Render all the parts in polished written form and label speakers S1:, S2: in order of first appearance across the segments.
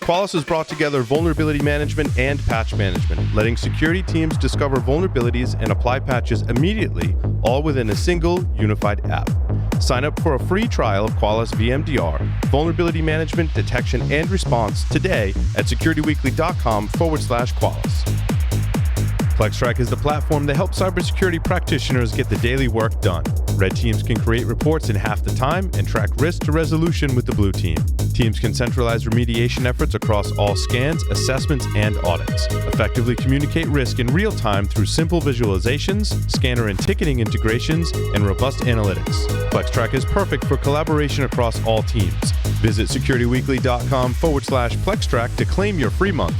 S1: Qualys has brought together vulnerability management and patch management, letting security teams discover vulnerabilities and apply patches immediately, all within a single, unified app. Sign up for a free trial of Qualys VMDR, vulnerability management, detection, and response today at securityweekly.com/Qualys. FlexTrack is the platform that helps cybersecurity practitioners get the daily work done. Red teams can create reports in half the time and track risk to resolution with the blue team. Teams can centralize remediation efforts across all scans, assessments, and audits. Effectively communicate risk in real time through simple visualizations, scanner and ticketing integrations, and robust analytics. FlexTrack is perfect for collaboration across all teams. Visit securityweekly.com/FlexTrack to claim your free month.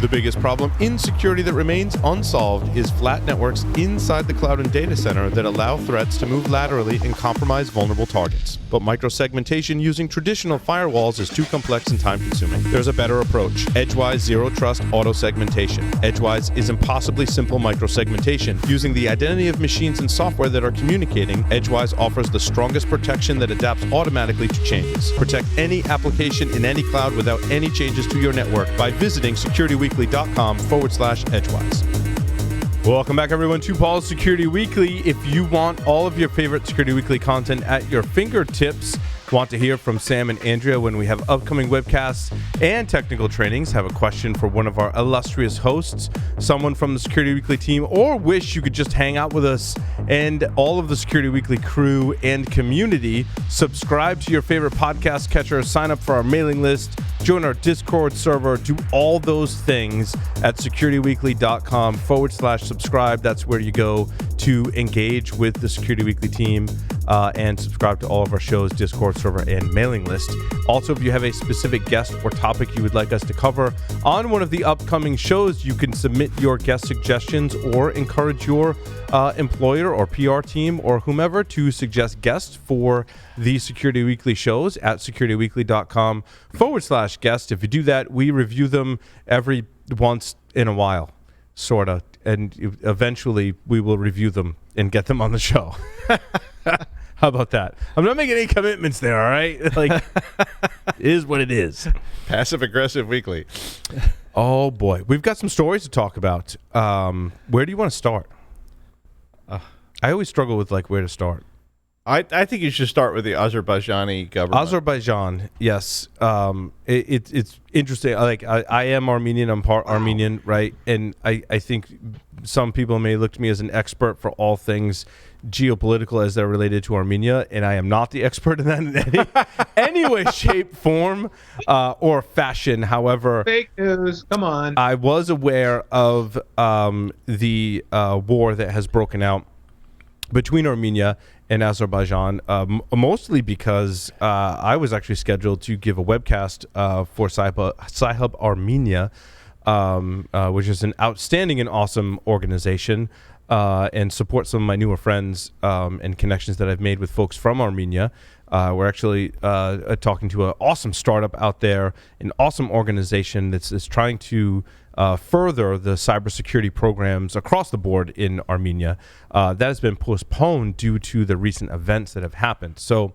S1: The biggest problem in security that remains unsolved is flat networks inside the cloud and data center that allow threats to move laterally and compromise vulnerable targets. But microsegmentation using traditional firewalls is too complex and time-consuming. There's a better approach: Edgewise Zero Trust Auto-Segmentation. Edgewise is impossibly simple microsegmentation. Using the identity of machines and software that are communicating, Edgewise offers the strongest protection that adapts automatically to changes. Protect any application in any cloud without any changes to your network by visiting securityweekly.com/Edgewise. Welcome back, everyone, to Paul's Security Weekly. If you want all of your favorite Security Weekly content at your fingertips, want to hear from Sam and Andrea when we have upcoming webcasts and technical trainings, have a question for one of our illustrious hosts, someone from the Security Weekly team, or wish you could just hang out with us and all of the Security Weekly crew and community, subscribe to your favorite podcast catcher, sign up for our mailing list, join our Discord server, do all those things at securityweekly.com/subscribe. That's where you go to engage with the Security Weekly team and subscribe to all of our shows, Discord server, and mailing list. Also, if you have a specific guest or topic you would like us to cover on one of the upcoming shows, you can submit your guest suggestions or encourage your employer or PR team or whomever to suggest guests for the Security Weekly shows at securityweekly.com/guest. If you do that, we review them every once in a while, sort of, and eventually we will review them and get them on the show. How about that? I'm not making any commitments there, all right? Like, it is what it is.
S2: Passive-aggressive weekly.
S1: Oh, boy. We've got some stories to talk about. Where do you want to start? I always struggle with, like, where to start.
S2: I think you should start with the Azerbaijani government.
S1: Azerbaijan, yes. It's interesting. Like, I am Armenian. I'm part Armenian, right? And I think some people may look to me as an expert for all things geopolitical as they're related to Armenia, and I am not the expert in that in any way, shape, form, or fashion. However,
S3: fake news. Come on.
S1: I was aware of the war that has broken out between Armenia and Azerbaijan, mostly because I was actually scheduled to give a webcast for Sci-Hub Armenia, which is an outstanding and awesome organization, and support some of my newer friends and connections that I've made with folks from Armenia. We're actually talking to an awesome startup out there, an awesome organization that's trying to further the cybersecurity programs across the board in Armenia. That has been postponed due to the recent events that have happened. So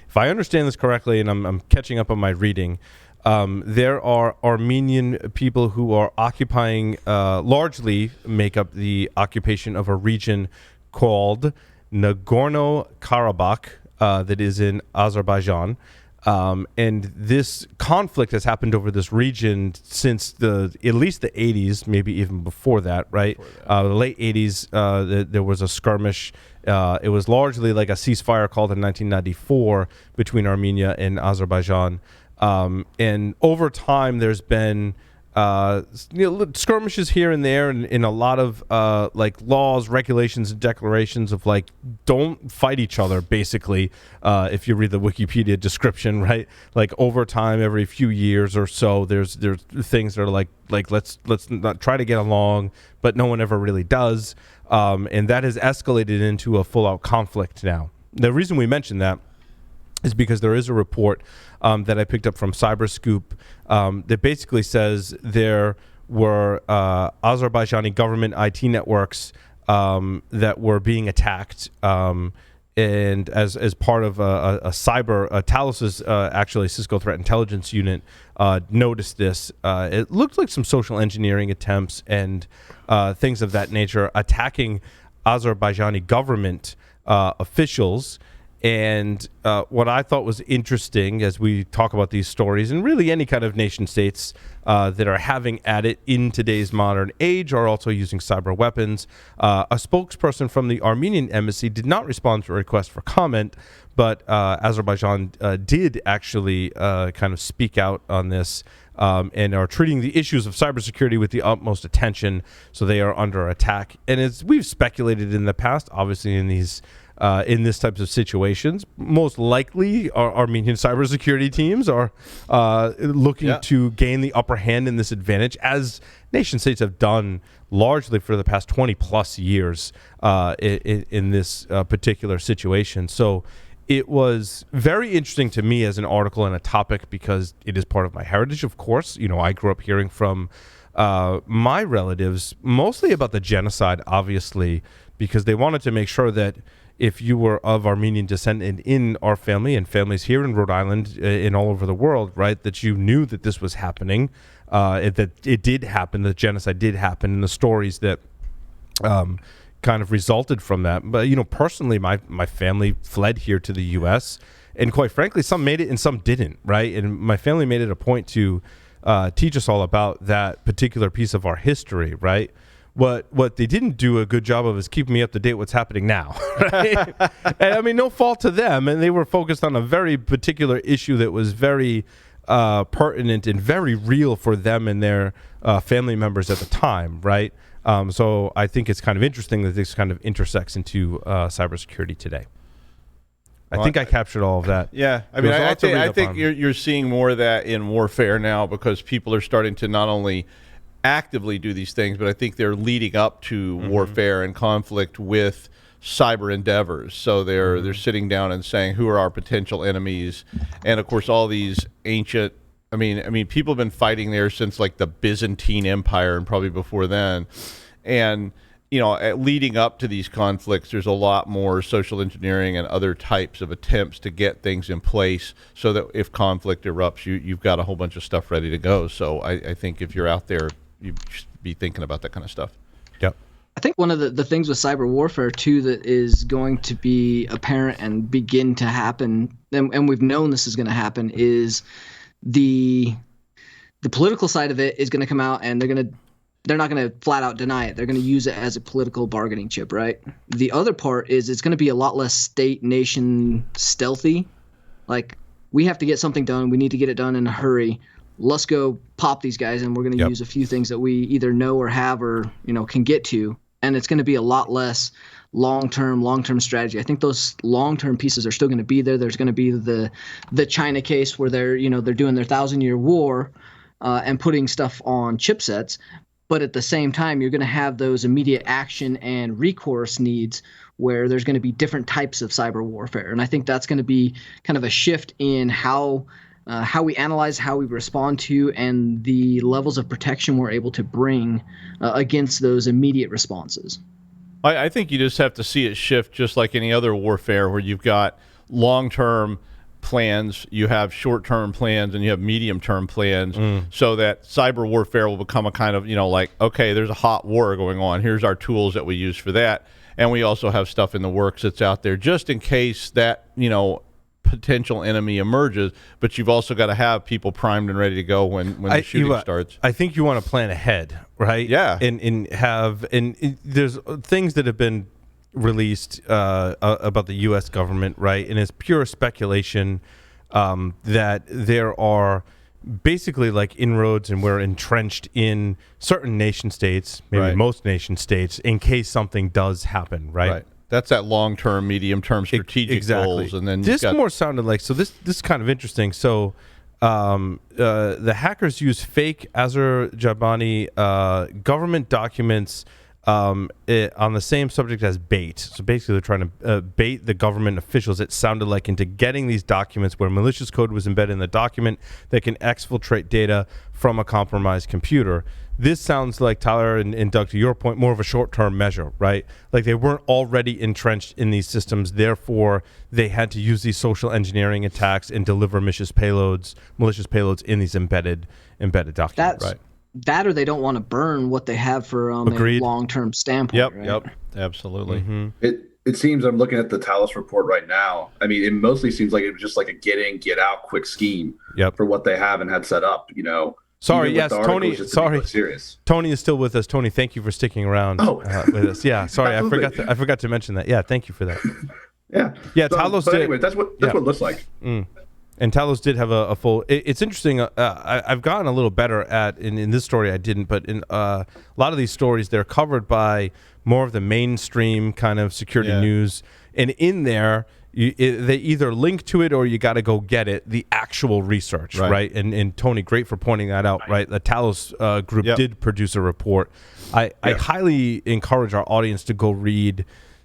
S1: if I understand this correctly, and I'm catching up on my reading, there are Armenian people who are occupying, largely make up the occupation of a region called Nagorno-Karabakh that is in Azerbaijan. And this conflict has happened over this region since at least the 80s, maybe even before that, right? The late 80s, there was a skirmish. It was largely like a ceasefire called in 1994 between Armenia and Azerbaijan. And over time, there's been skirmishes here and there, and in a lot of like laws, regulations, and declarations of like don't fight each other. Basically, if you read the Wikipedia description, right? Like over time, every few years or so, there's things that are like let's not try to get along, but no one ever really does, and that has escalated into a full-out conflict now. The reason we mention that is because there is a report that I picked up from Cyberscoop that basically says there were Azerbaijani government IT networks that were being attacked, and and as part of a Talos' actually Cisco Threat Intelligence Unit noticed this. It looked like some social engineering attempts and things of that nature attacking Azerbaijani government officials. And what I thought was interesting as we talk about these stories, and really any kind of nation states that are having at it in today's modern age are also using cyber weapons. A spokesperson from the Armenian embassy did not respond to a request for comment, but Azerbaijan did actually kind of speak out on this and are treating the issues of cybersecurity with the utmost attention. So they are under attack. And as we've speculated in the past, obviously in this types of situations, most likely our Armenian cybersecurity teams are looking to gain the upper hand in this advantage, as nation states have done largely for the past 20 plus years in this particular situation. So it was very interesting to me as an article and a topic because it is part of my heritage, of course. You know, I grew up hearing from my relatives mostly about the genocide, obviously, because they wanted to make sure that if you were of Armenian descent and in our family and families here in Rhode Island and all over the world, right, that you knew that this was happening, that it did happen, that genocide did happen, and the stories that kind of resulted from that. But, you know, personally, my family fled here to the U.S., and quite frankly, some made it and some didn't, right? And my family made it a point to teach us all about that particular piece of our history, right? What they didn't do a good job of is keeping me up to date what's happening now. Right? And I mean, no fault to them. And they were focused on a very particular issue that was very pertinent and very real for them and their family members at the time, right? So I think it's kind of interesting that this kind of intersects into cybersecurity today. I think I captured all of that.
S2: Yeah, I mean, I think you're seeing more of that in warfare now because people are starting to not only actively do these things, but I think they're leading up to warfare and conflict with cyber endeavors. So they're sitting down and saying, who are our potential enemies? And of course, all these ancient, I mean, people have been fighting there since like the Byzantine Empire and probably before then. And, you know, leading up to these conflicts, there's a lot more social engineering and other types of attempts to get things in place so that if conflict erupts, you've got a whole bunch of stuff ready to go. So I think if you're out there, you should be thinking about that kind of stuff.
S1: Yep.
S3: I think one of the things with cyber warfare, too, that is going to be apparent and begin to happen, and we've known this is going to happen, is the political side of it is going to come out, and they're not going to flat out deny it. They're going to use it as a political bargaining chip, right? The other part is it's going to be a lot less state, nation stealthy. Like, we have to get something done. We need to get it done in a hurry. Let's go pop these guys, and we're going to use a few things that we either know or have or, you know, can get to. And it's going to be a lot less long-term strategy. I think those long-term pieces are still going to be there. There's going to be the China case where they're doing their 1,000-year war and putting stuff on chipsets. But at the same time, you're going to have those immediate action and recourse needs where there's going to be different types of cyber warfare. And I think that's going to be kind of a shift in how we analyze, how we respond to, and the levels of protection we're able to bring against those immediate responses.
S2: I think you just have to see it shift just like any other warfare where you've got long-term plans, you have short-term plans, and you have medium-term plans, so that cyber warfare will become a kind of, you know, like, okay, there's a hot war going on. Here's our tools that we use for that. And we also have stuff in the works that's out there just in case that, you know, potential enemy emerges, but you've also got to have people primed and ready to go when the shooting starts.
S1: I think you want to plan ahead, right?
S2: Yeah.
S1: And there's things that have been released about the U.S. government, right? And it's pure speculation that there are basically like inroads and we're entrenched in certain nation states, maybe most nation states, in case something does happen, right?
S2: That's that long-term, medium-term strategic goals. And then
S1: this more sounded like, so this is kind of interesting. So the hackers use fake Azerbaijani government documents on the same subject as bait. So basically, they're trying to bait the government officials, it sounded like, into getting these documents where malicious code was embedded in the document that can exfiltrate data from a compromised computer. This sounds like, Tyler and Doug, to your point, more of a short-term measure, right? Like they weren't already entrenched in these systems, therefore they had to use these social engineering attacks and deliver malicious payloads in these embedded documents.
S3: Right. That, or they don't want to burn what they have for a long-term standpoint.
S2: Yep,
S3: right?
S2: yep, absolutely.
S4: Mm-hmm. It seems, I'm looking at the Talos report right now. I mean, it mostly seems like it was just like a get in, get out quick scheme for what they have and had set up. You know.
S1: Sorry, yes, Tony. Sorry, Tony is still with us. Tony, thank you for sticking around with us. Yeah, sorry, I forgot to mention that. Yeah, thank you for that.
S4: yeah.
S1: Talos
S4: but
S1: did.
S4: Anyway, that's what it looks like.
S1: And Talos did have a full. It's interesting. I've gotten a little better at in this story. I didn't, but in a lot of these stories, they're covered by more of the mainstream kind of security news, and in there. They either link to it or you got to go get it, the actual research, right? And Tony, great for pointing that out, right? The Talos group did produce a report. I highly encourage our audience to go read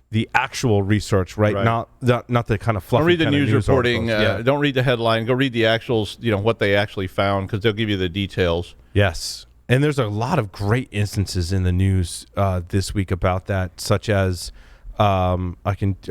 S1: the actual research, right? Not the kind of fluffy.
S2: Don't read the
S1: kind
S2: news
S1: of news
S2: reporting. Don't read the headline. Go read the actuals, what they actually found, because they'll give you the details.
S1: Yes. And there's a lot of great instances in the news this week about that, such as a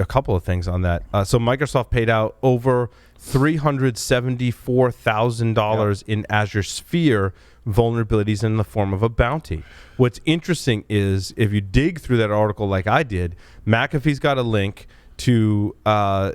S1: couple of things on that. So Microsoft paid out over $374,000 in Azure Sphere vulnerabilities in the form of a bounty. What's interesting is if you dig through that article like I did, McAfee's got a link to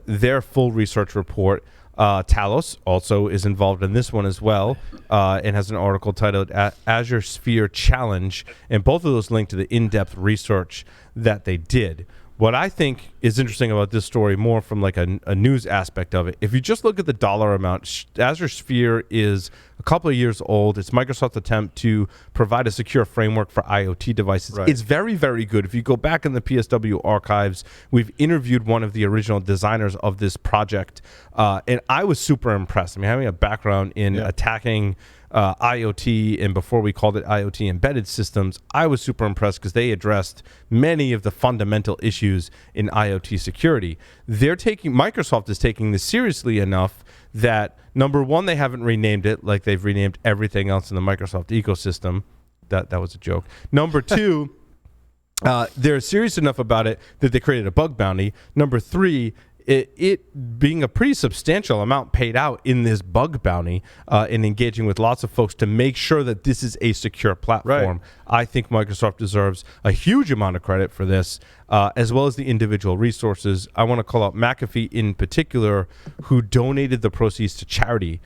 S1: their full research report. Talos also is involved in this one as well, and has an article titled Azure Sphere Challenge, and both of those link to the in-depth research that they did. What I think is interesting about this story, more from like a news aspect of it, if you just look at the dollar amount, Azure Sphere is a couple of years old. It's Microsoft's attempt to provide a secure framework for IoT devices. It's very, very good. If you go back in the PSW archives, we've interviewed one of the original designers of this project, and I was super impressed. I mean, having a background in attacking IoT, and before we called it IoT embedded systems, I was super impressed because they addressed many of the fundamental issues in IoT security. Microsoft is taking this seriously enough that, number one, they haven't renamed it like they've renamed everything else in the Microsoft ecosystem. That was a joke. Number two, they're serious enough about it that they created a bug bounty. Number three, it being a pretty substantial amount paid out in this bug bounty, and engaging with lots of folks to make sure that this is a secure platform. I think Microsoft deserves a huge amount of credit for this, as well as the individual resources. I want to call out McAfee in particular, who donated the proceeds to charity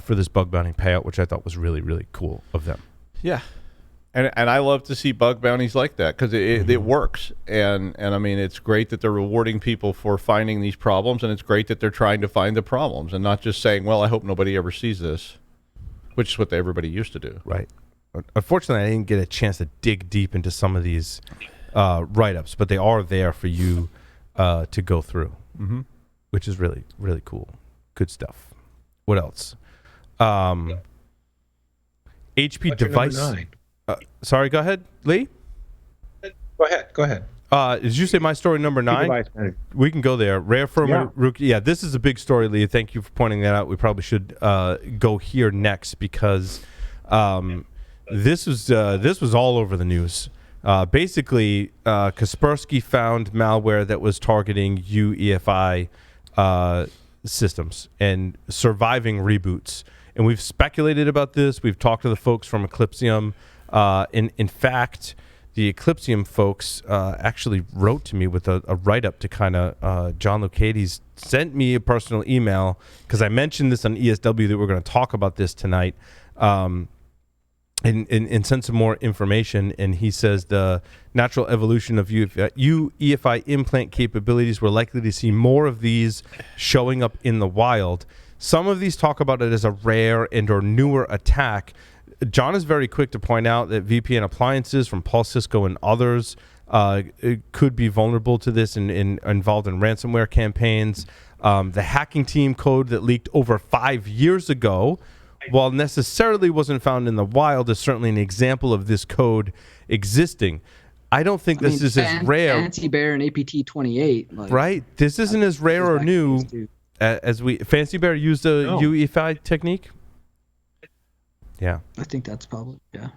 S1: for this bug bounty payout, which I thought was really, really cool of them.
S2: Yeah. And I love to see bug bounties like that because it works. And I mean, it's great that they're rewarding people for finding these problems, and it's great that they're trying to find the problems and not just saying, well, I hope nobody ever sees this, which is what everybody used to do.
S1: Right. Unfortunately, I didn't get a chance to dig deep into some of these write-ups, but they are there for you to go through, which is really, really cool. Good stuff. What else? HP device. Sorry, go ahead, Lee.
S5: Go ahead.
S1: Did you say my story number 9? We can go there. Rare Firmware Rootkit. Yeah, this is a big story, Lee. Thank you for pointing that out. We probably should go here next because this was all over the news. Basically, Kaspersky found malware that was targeting UEFI systems and surviving reboots. And we've speculated about this. We've talked to the folks from Eclipsium. In fact, the Eclipsium folks actually wrote to me with a write-up to kind of John Lucchese sent me a personal email because I mentioned this on ESW that we're going to talk about this tonight, and sent some more information. And he says the natural evolution of UEFI implant capabilities, we're likely to see more of these showing up in the wild. Some of these talk about it as a rare and or newer attack. John is very quick to point out that VPN appliances from Pulse, Cisco, and others could be vulnerable to this and involved in ransomware campaigns. The hacking team code that leaked over 5 years ago, while necessarily wasn't found in the wild, is certainly an example of this code existing. I don't think this is as rare.
S3: Fancy Bear and APT 28. Like,
S1: right? This isn't as rare or new as we. Fancy Bear used a UEFI technique. Yeah.
S3: I think that's probably, yeah.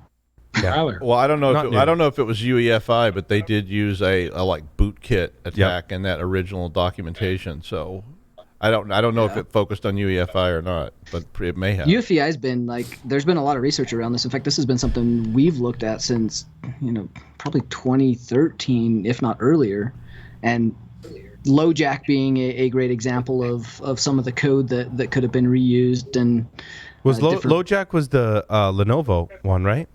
S2: Well, I don't know if it was UEFI, but they did use a like Bootkit attack in that original documentation. So I don't know if it focused on UEFI or not, but it may have.
S3: UEFI has been there's been a lot of research around this. In fact, this has been something we've looked at since probably 2013, if not earlier, and LoJack being a great example of some of the code that could have been reused. And
S1: was LoJack was the Lenovo one, right?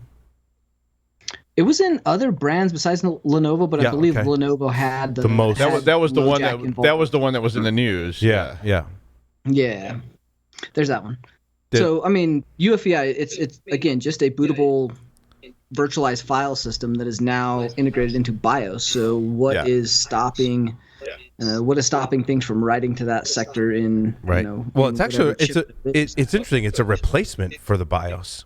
S3: It was in other brands besides Lenovo, but I believe Lenovo had the most.
S2: That was the one that was in the news.
S1: Yeah.
S3: There's that one. So I mean, UEFI, it's again just a bootable virtualized file system that is now integrated into BIOS. So what is stopping? What is stopping things from writing to that sector in?
S1: Right. Well, it's actually it's interesting. It's a replacement for the BIOS.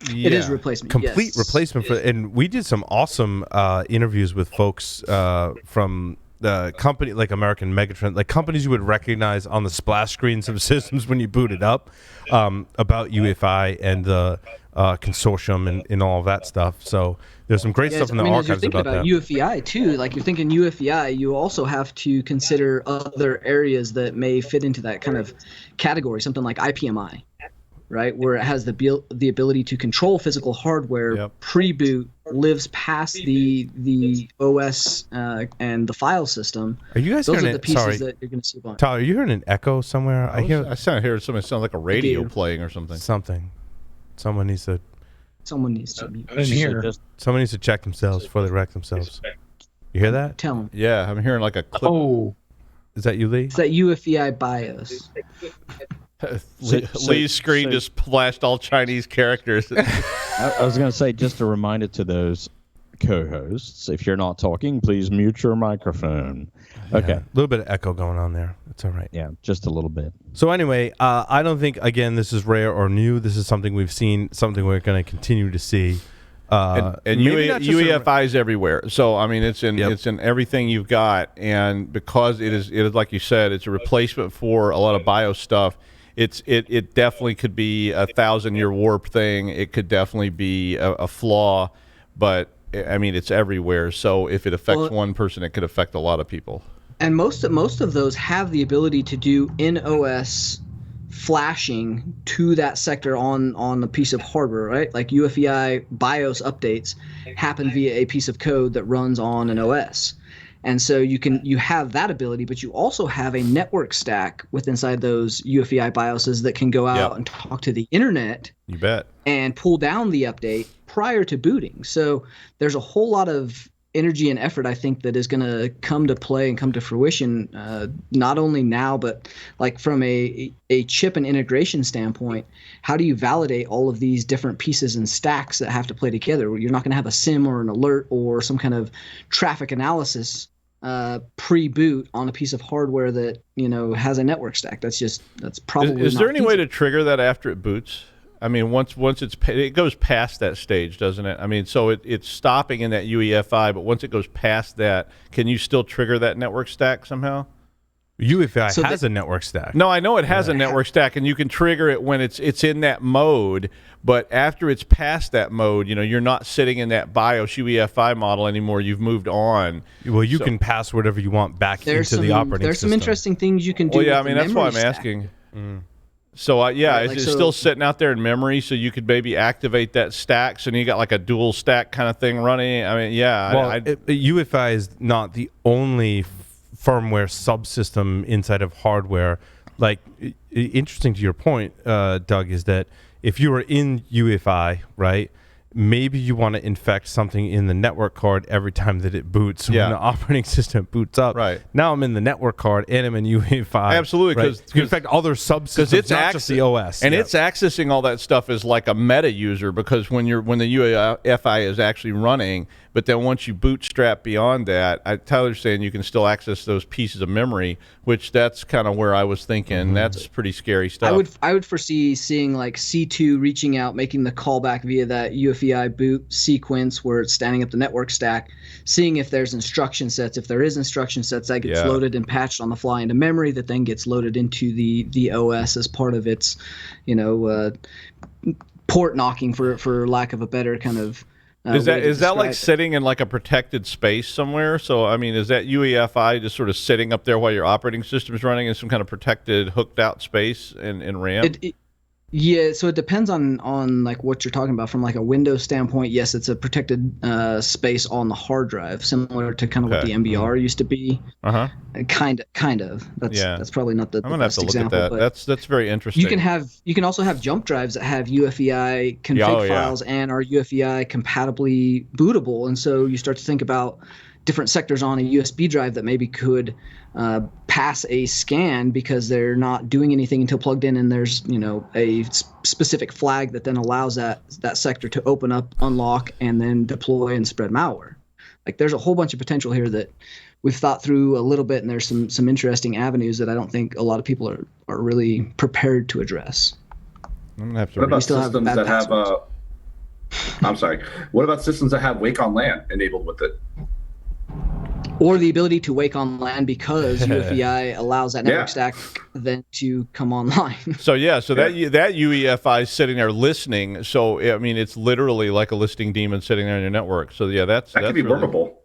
S3: It is replacement.
S1: Complete replacement for, and we did some awesome interviews with folks from the company like American Megatrend, like companies you would recognize on the splash screens of systems when you boot it up, about UEFI and the consortium and all of that stuff. So there's some great stuff in the archives about that.
S3: UEFI too, like you're thinking UEFI, you also have to consider other areas that may fit into that kind of category, something like IPMI. Right, where it has the ability to control physical hardware pre-boot, lives past the OS and the file system.
S1: Are you guys hearing
S3: the pieces that you're going to see on.
S1: Tyler, are you hearing an echo somewhere?
S2: I hear something sound like a radio playing or something.
S1: Someone needs to.
S3: Someone needs to.
S5: I didn't hear.
S1: Someone needs to check themselves before they wreck themselves. You hear that?
S3: Tell them.
S2: Yeah, I'm hearing like a clip.
S5: Oh,
S1: is that you, Lee?
S3: It's that UEFI BIOS.
S2: Lee's screen just flashed all Chinese characters.
S6: I was going to say, just a reminder to those co-hosts, if you're not talking, please mute your microphone. Okay.
S1: A little bit of echo going on there. That's all right.
S6: Yeah, just a little bit.
S1: So anyway, I don't think, again, this is rare or new. This is something we've seen, something we're going to continue to see.
S2: And UEFI is everywhere. So I mean, it's in everything you've got, and because it is like you said, it's a replacement for a lot of BIOS stuff. It definitely could be a 1,000-year warp thing. It could definitely be a flaw, but I mean, it's everywhere. So if it affects one person, it could affect a lot of people.
S3: And most of those have the ability to do in-OS flashing to that sector on a piece of hardware, right? Like UEFI BIOS updates happen via a piece of code that runs on an OS. And so you have that ability, but you also have a network stack inside those UEFI BIOSes that can go out and talk to the internet.
S2: You bet.
S3: And pull down the update prior to booting. So there's a whole lot of energy and effort, I think, that is going to come to play and come to fruition, not only now, but like from a chip and integration standpoint. How do you validate all of these different pieces and stacks that have to play together? You're not going to have a SIM or an alert or some kind of traffic analysis pre-boot on a piece of hardware that has a network stack. That's probably.
S2: Is there any way to trigger that after it boots? I mean, once it goes past that stage, doesn't it? I mean, so it's stopping in that UEFI, but once it goes past that, can you still trigger that network stack somehow?
S1: UEFI has a network stack.
S2: No, I know it has a network stack, and you can trigger it when it's in that mode. But after it's past that mode, you're not sitting in that BIOS UEFI model anymore. You've moved on.
S1: Well, you can pass whatever you want back into the operating system.
S3: There's some interesting things you can do.
S2: Well, yeah, I mean, that's why I'm asking. So, it's still sitting out there in memory, so you could maybe activate that stack, so you got like a dual stack kind of thing running. I mean,
S1: UEFI is not the only firmware subsystem inside of hardware. Like, interesting to your point, Doug, is that if you are in UEFI, right, maybe you want to infect something in the network card every time that it boots. So when the operating system boots up, now I'm in the network card and I'm in UEFI.
S2: Absolutely, because
S1: you can infect other subsystems, not just the OS.
S2: And it's accessing all that stuff as like a meta user, because when the UEFI is actually running, but then once you bootstrap beyond that, Tyler's saying you can still access those pieces of memory, which that's kind of where I was thinking. That's pretty scary stuff.
S3: I would foresee seeing like C2 reaching out, making the callback via that UEFI UEFI boot sequence where it's standing up the network stack, seeing if there's instruction sets. If there is instruction sets, that gets loaded and patched on the fly into memory that then gets loaded into the OS as part of its, port knocking, for lack of a better kind of
S2: is that like sitting in like a protected space somewhere? So I mean, is that UEFI just sort of sitting up there while your operating system is running in some kind of protected hooked out space in RAM?
S3: Yeah, so it depends on like what you're talking about. From like a Windows standpoint, yes, it's a protected space on the hard drive, similar to kind of what the MBR used to be. Kind of. That's probably not the
S2: I'm gonna
S3: best
S2: have to
S3: example.
S2: Look at that. That's very interesting.
S3: You can also have jump drives that have UEFI config files and are UEFI compatibly bootable, and so you start to think about different sectors on a USB drive that maybe could pass a scan because they're not doing anything until plugged in, and there's a specific flag that then allows that sector to open up, unlock, and then deploy and spread malware. Like there's a whole bunch of potential here that we've thought through a little bit, and there's some interesting avenues that I don't think a lot of people are really prepared to address.
S2: I'm gonna have to.
S4: What about systems that have? I'm sorry. What about systems that have Wake on LAN enabled with it?
S3: Or the ability to wake on LAN because UEFI allows that network stack then to come online.
S2: So that UEFI is sitting there listening. So I mean, it's literally like a listening daemon sitting there in your network. So that could
S4: be workable.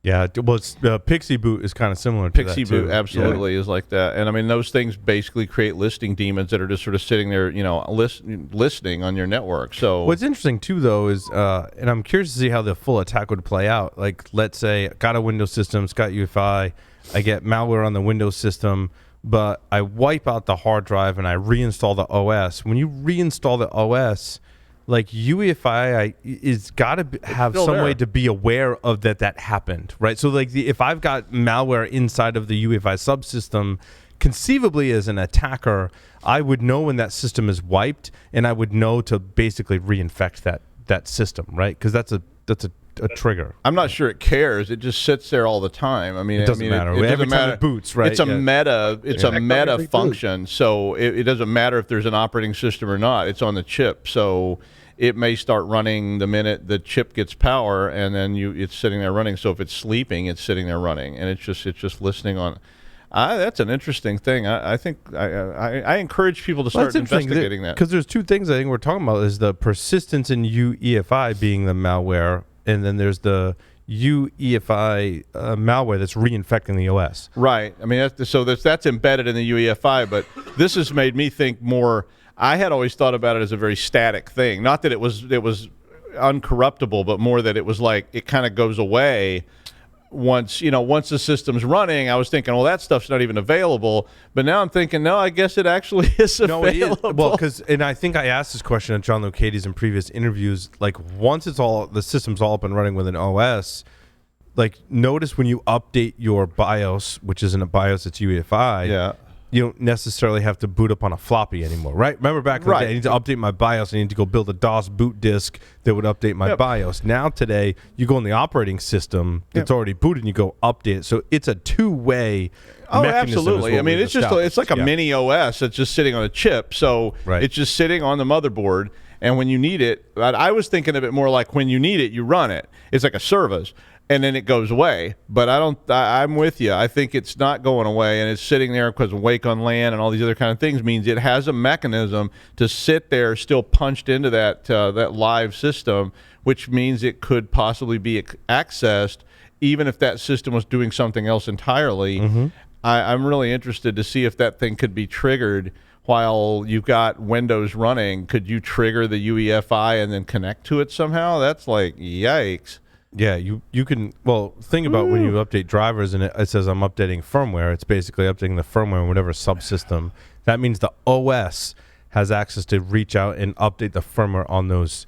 S1: Yeah, well, Pixie Boot is kind of similar to
S2: Pixie
S1: that, too.
S2: Boot absolutely is like that. And I mean, those things basically create listing daemons that are just sort of sitting there, listening on your network. So
S1: what's interesting, too, though, is, and I'm curious to see how the full attack would play out. Like, let's say, got a Windows system, it's got UEFI, I get malware on the Windows system, but I wipe out the hard drive and I reinstall the OS. When you reinstall the OS, like UEFI is got to have some way to be aware of that happened, right? So like if I've got malware inside of the UEFI subsystem, conceivably as an attacker, I would know when that system is wiped, and I would know to basically reinfect that system, right? Because that's a trigger.
S2: I'm not sure it cares. It just sits there all the time. I mean,
S1: it doesn't matter. Every time it boots, right?
S2: It's a meta. It's a meta function. So it doesn't matter if there's an operating system or not. It's on the chip. So it may start running the minute the chip gets power, and then it's sitting there running. So if it's sleeping, it's sitting there running, and it's just listening on. That's an interesting thing. I think I encourage people to start investigating that,
S1: because there's two things I think we're talking about: is the persistence in UEFI being the malware, and then there's the UEFI malware that's reinfecting the OS.
S2: Right. I mean, that's embedded in the UEFI, but this has made me think more. I had always thought about it as a very static thing. Not that it was uncorruptible, but more that it was like it kind of goes away once the system's running. I was thinking, well, that stuff's not even available. But now I'm thinking, no, I guess it actually is available.
S1: No, well, and I think I asked this question at John Locati's in previous interviews. Like once the system's all up and running with an OS, like notice when you update your BIOS, which isn't a BIOS, it's UEFI. You don't necessarily have to boot up on a floppy anymore, right? Remember back in the day, I need to update my BIOS. I need to go build a DOS boot disk that would update my BIOS. Now today, you go in the operating system that's already booted and you go update it. So it's a two-way mechanism.
S2: Absolutely. I mean, it's like a mini OS that's just sitting on a chip. So it's just sitting on the motherboard. And when you need it, I was thinking of it more like when you need it, you run it. It's like a service. And then it goes away. But I'm with you. I think it's not going away, and it's sitting there because Wake on LAN and all these other kind of things means it has a mechanism to sit there still punched into that live system, which means it could possibly be accessed even if that system was doing something else entirely. Mm-hmm. I'm really interested to see if that thing could be triggered while you've got Windows running. Could you trigger the UEFI and then connect to it somehow? That's like, yikes.
S1: Yeah, you can, well, think about when you update drivers and it says I'm updating firmware. It's basically updating the firmware in whatever subsystem. That means the OS has access to reach out and update the firmware on those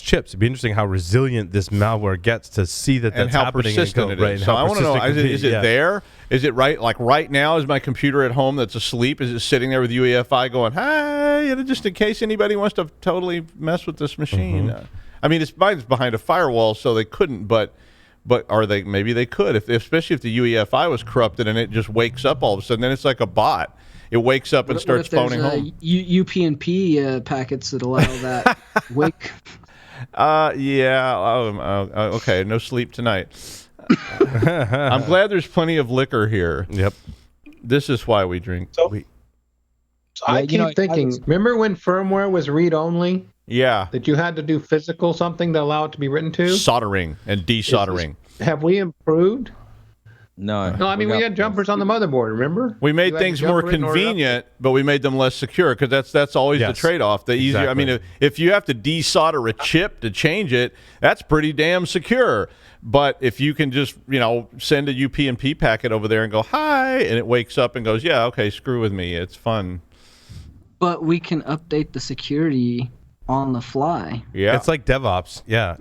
S1: chips. It'd be interesting how resilient this malware gets to see that's
S2: and how
S1: happening.
S2: Persistent it is. So I want to know, is it there? Is it like right now, is my computer at home that's asleep, is it sitting there with UEFI going, hey, just in case anybody wants to totally mess with this machine? Mm-hmm. I mean, mine's behind a firewall, so they couldn't. But are they? Maybe they could. Especially if the UEFI was corrupted and it just wakes up all of a sudden, then it's like a bot. It wakes up and starts phoning home.
S3: UPnP packets that allow that wake.
S2: Okay, no sleep tonight. I'm glad there's plenty of liquor here.
S1: Yep.
S2: This is why we drink.
S5: So I keep thinking, remember when firmware was read-only?
S2: Yeah.
S5: That you had to do physical something to allow it to be written to?
S2: Soldering and desoldering.
S5: Have we improved?
S6: No.
S5: No, I mean, we had jumpers on the motherboard, remember?
S2: We made things more convenient, but we made them less secure, because that's always the trade-off. The easier, I mean, if you have to desolder a chip to change it, that's pretty damn secure. But if you can just, send a UPnP packet over there and go, hi, and it wakes up and goes, yeah, okay, screw with me. It's fun.
S3: But we can update the security on the fly.
S2: Yeah.
S1: It's like DevOps. Yeah.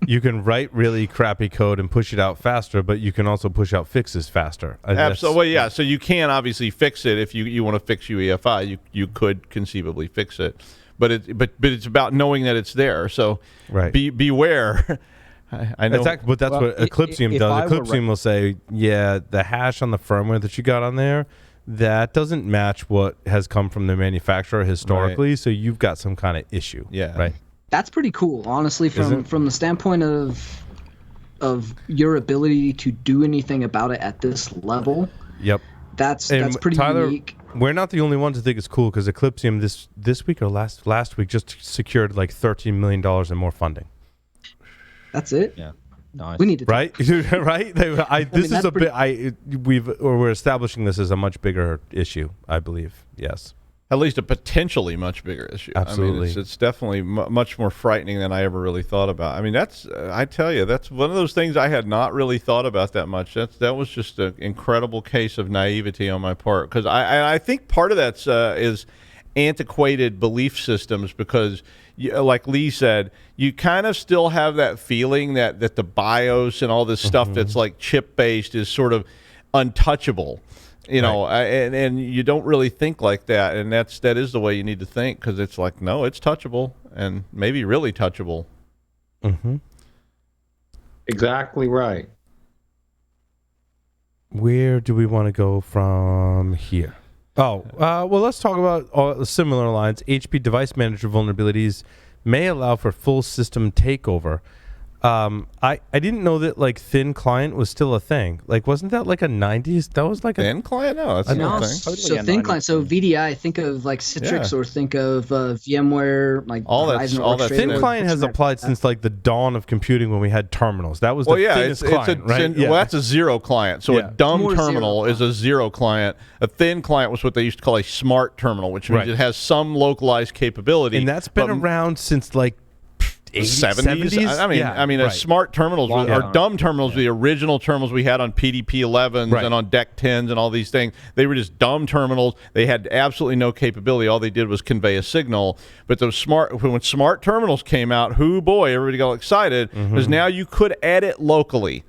S1: You can write really crappy code and push it out faster, but you can also push out fixes faster.
S2: Absolutely. Well, yeah. So you can obviously fix it if you want to fix UEFI. You could conceivably fix it, but it's about knowing that it's there. So beware. I know.
S1: Exactly, but that's what Eclipsium does. Eclipsium will say, yeah, the hash on the firmware that you got on there, that doesn't match what has come from the manufacturer historically. So you've got some kind of issue.
S2: Yeah.
S1: Right.
S3: That's pretty cool, honestly, from the standpoint of your ability to do anything about it at this level.
S1: Yep.
S3: That's pretty
S1: Tyler,
S3: unique.
S1: We're not the only ones who think it's cool, because Eclipsium this week or last week just secured like $13 million in more funding.
S3: That's it.
S6: Yeah. Nice.
S3: We need to
S1: right. We're establishing this as a much bigger issue, I believe. Yes.
S2: At least a potentially much bigger issue.
S1: Absolutely.
S2: I mean, it's definitely much more frightening than I ever really thought about. I mean, I tell you, that's one of those things I had not really thought about that much. That was just an incredible case of naivety on my part, because I think part of that is antiquated belief systems, because like Lee said, you kind of still have that feeling that the BIOS and all this stuff that's like chip-based is sort of untouchable. And you don't really think like that, and that is the way you need to think, because it's like, no, it's touchable, and maybe really touchable.
S1: Mm-hmm.
S5: Exactly right.
S1: Where do we want to go from here? Well, let's talk about similar lines. HP Device Manager vulnerabilities may allow for full system takeover. I didn't know that like thin client was still a thing. Like, wasn't that like a 90s? That was like
S2: thin client? No, that's not a thing.
S3: So thin client. So VDI, think of like Citrix or think of VMware, like
S2: all that
S1: thin client has applied since like the dawn of computing, when we had terminals. That was the thinnest client, right?
S2: Well, that's a zero client. So a dumb terminal is a zero client. A thin client was what they used to call a smart terminal, which means it has some localized capability.
S1: And that's been around since like
S2: 70s? I mean, smart terminals or dumb terminals, the original terminals we had on PDP-11s and on DEC 10s and all these things. They were just dumb terminals. They had absolutely no capability. All they did was convey a signal. But when smart terminals came out, everybody got excited, because now you could add it locally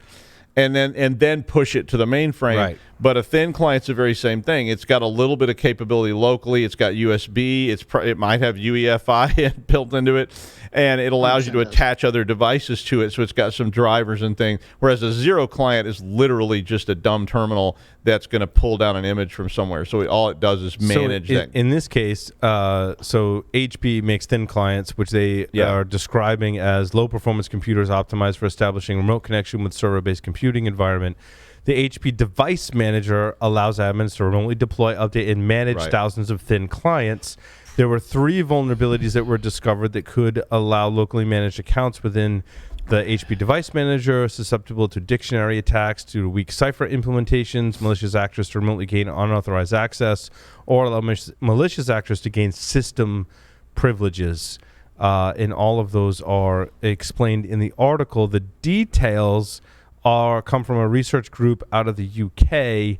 S2: and then push it to the mainframe.
S1: Right.
S2: But a thin client's the very same thing. It's got a little bit of capability locally. It's got USB. It might have UEFI built into it, and it allows you to attach other devices to it. So it's got some drivers and things. Whereas a zero client is literally just a dumb terminal that's going to pull down an image from somewhere. So all it does is manage that.
S1: In this case, so HP makes thin clients, which they are describing as low performance computers optimized for establishing remote connection with server-based computing environment. The HP Device Manager allows admins to remotely deploy, update, and manage thousands of thin clients. There were 3 vulnerabilities that were discovered that could allow locally managed accounts within the HP Device Manager, susceptible to dictionary attacks, to weak cipher implementations, malicious actors to remotely gain unauthorized access, or allow malicious actors to gain system privileges. And all of those are explained in the article. The details come from a research group out of the UK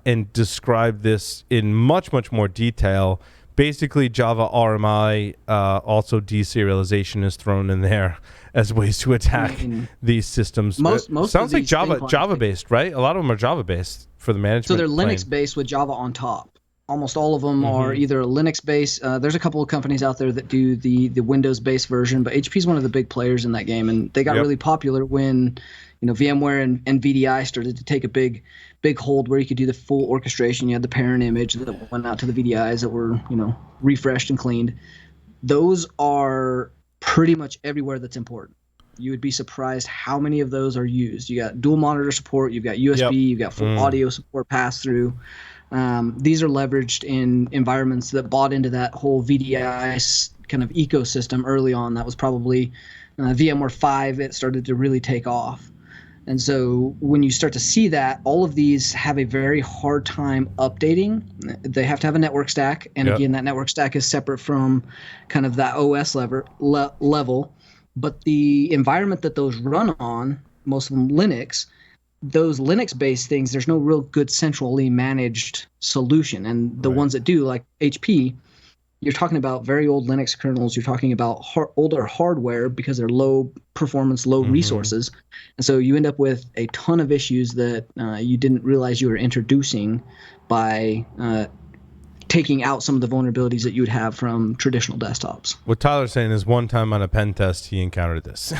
S1: and describe this in much, much more detail. Basically, Java RMI, also deserialization is thrown in there as ways to attack these systems.
S3: Most
S1: sounds like
S3: of these
S1: Java-based, right? A lot of them are Java-based for the management.
S3: So they're Linux-based with Java on top. Almost all of them are either Linux-based. There's a couple of companies out there that do the Windows-based version, but HP is one of the big players in that game, and they got really popular when VMware and VDI started to take a big hold where you could do the full orchestration. You had the parent image that went out to the VDIs that were refreshed and cleaned. Those are pretty much everywhere that's important. You would be surprised how many of those are used. You got dual monitor support, you've got USB, you've got full audio support pass-through. These are leveraged in environments that bought into that whole VDI kind of ecosystem early on. That was probably VMware 5. It started to really take off. And so when you start to see that, all of these have a very hard time updating. They have to have a network stack. And again, that network stack is separate from kind of that OS level. But the environment that those run on, most of them Linux, those Linux-based things, there's no real good centrally managed solution. And the ones that do, like HP, you're talking about very old Linux kernels. You're talking about older hardware because they're low performance, low resources. And so you end up with a ton of issues that you didn't realize you were introducing by taking out some of the vulnerabilities that you would have from traditional desktops.
S1: What Tyler's saying is one time on a pen test, he encountered this.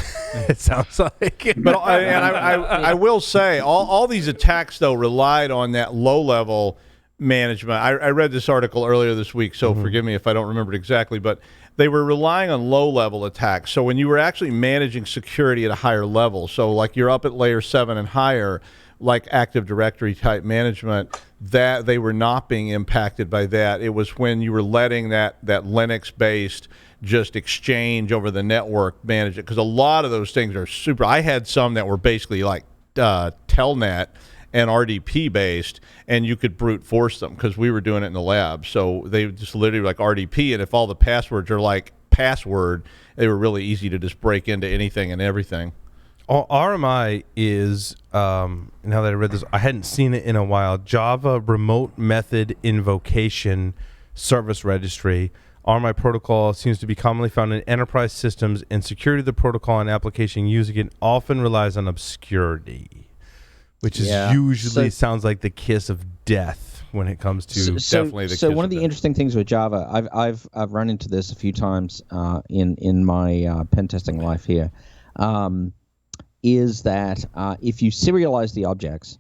S1: It sounds like.
S2: But I will say, all these attacks, though, relied on that low-level management. I read this article earlier this week, so forgive me if I don't remember it exactly, but they were relying on low-level attacks. So when you were actually managing security at a higher level, so like you're up at layer 7 and higher, like Active Directory type management, that they were not being impacted by that. It was when you were letting that Linux-based just exchange over the network manage it, because a lot of those things are super. I had some that were basically like Telnet and RDP based, and you could brute force them because we were doing it in the lab. So they just literally like RDP, and if all the passwords are like password, they were really easy to just break into anything and everything.
S1: RMI is, now that I read this, I hadn't seen it in a while, Java Remote Method Invocation Service Registry. RMI protocol seems to be commonly found in enterprise systems, and security of the protocol and application using it often relies on obscurity, which is usually sounds like the kiss of death when it comes to definitely the kiss
S6: So one of the
S1: death.
S6: interesting things with Java, I've run into this a few times in my pen testing life here. Is that if you serialize the objects,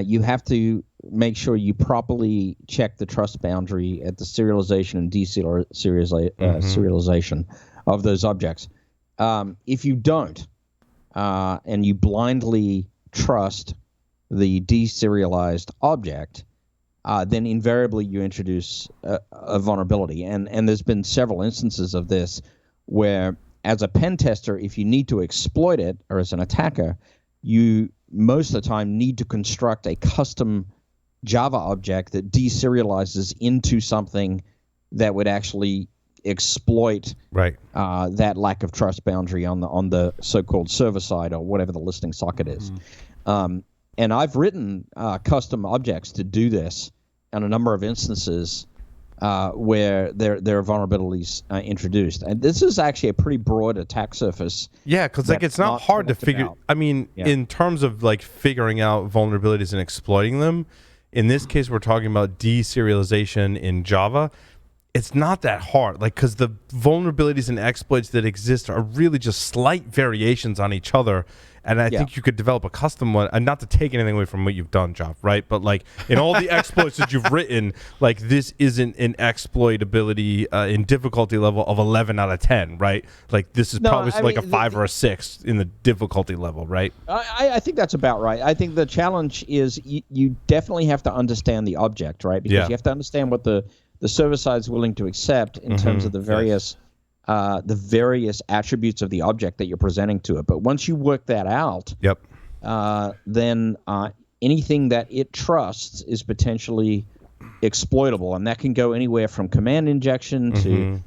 S6: you have to make sure you properly check the trust boundary at the serialization and deserialization of those objects. If you don't, and you blindly trust the deserialized object, then invariably you introduce a vulnerability. And there's been several instances of this where, as a pen tester, if you need to exploit it, or as an attacker, you most of the time need to construct a custom Java object that deserializes into something that would actually exploit that lack of trust boundary on the so-called server side, or whatever the listening socket is. And I've written custom objects to do this on a number of instances where there are vulnerabilities introduced. And this is actually a pretty broad attack surface.
S1: Yeah, because like it's not hard to figure. I mean, in terms of like figuring out vulnerabilities and exploiting them, in this case, we're talking about deserialization in Java. It's not that hard, like, because the vulnerabilities and exploits that exist are really just slight variations on each other. And I think you could develop a custom one, and not to take anything away from what you've done, Joff, right? But like in all the exploits that you've written, like this isn't an exploitability in difficulty level of 11 out of 10, right? Like this is probably like a 5 or a 6 in the difficulty level, right?
S6: I think that's about right. I think the challenge is you definitely have to understand the object, right? Because you have to understand what the server side is willing to accept in terms of the various attributes of the object that you're presenting to it. But once you work that out, then anything that it trusts is potentially exploitable, and that can go anywhere from command injection to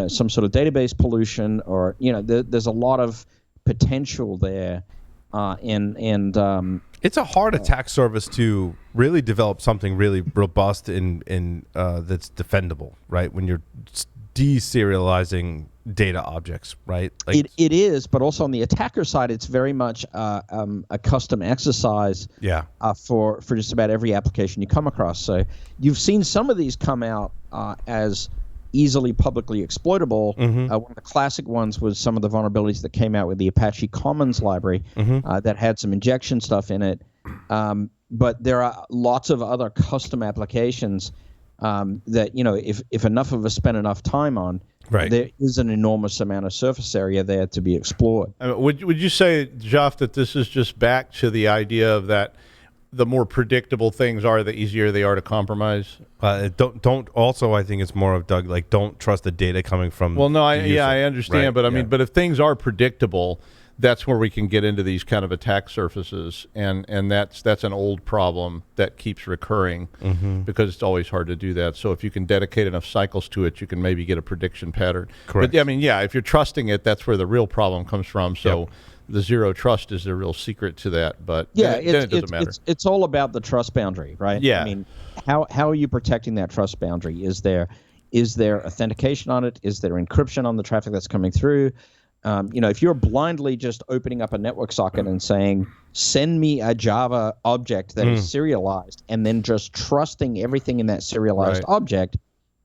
S6: some sort of database pollution, or there's a lot of potential there, and
S1: it's a hard attack surface to really develop something really robust and that's defendable, right? When you're deserializing data objects, right? Like
S6: it is, but also on the attacker side, it's very much a custom exercise for just about every application you come across. So you've seen some of these come out as easily publicly exploitable. One of the classic ones was some of the vulnerabilities that came out with the Apache Commons library that had some injection stuff in it. But there are lots of other custom applications that if enough of us spend enough time on, there is an enormous amount of surface area there to be explored.
S2: Would you say, Joff, that this is just back to the idea of that the more predictable things are, the easier they are to compromise?
S1: Don't. Also, I think it's more of, Doug, like, don't trust the data coming from.
S2: Well, no, I understand, but I mean, but if things are predictable, that's where we can get into these kind of attack surfaces, and that's an old problem that keeps recurring because it's always hard to do that. So if you can dedicate enough cycles to it, you can maybe get a prediction pattern.
S1: Correct.
S2: But I mean, if you're trusting it, that's where the real problem comes from. So the zero trust is the real secret to that. But then it doesn't matter.
S6: It's all about the trust boundary, right?
S2: Yeah.
S6: I mean, how are you protecting that trust boundary? Is there authentication on it? Is there encryption on the traffic that's coming through? If you're blindly just opening up a network socket and saying, send me a Java object that is serialized, and then just trusting everything in that serialized object,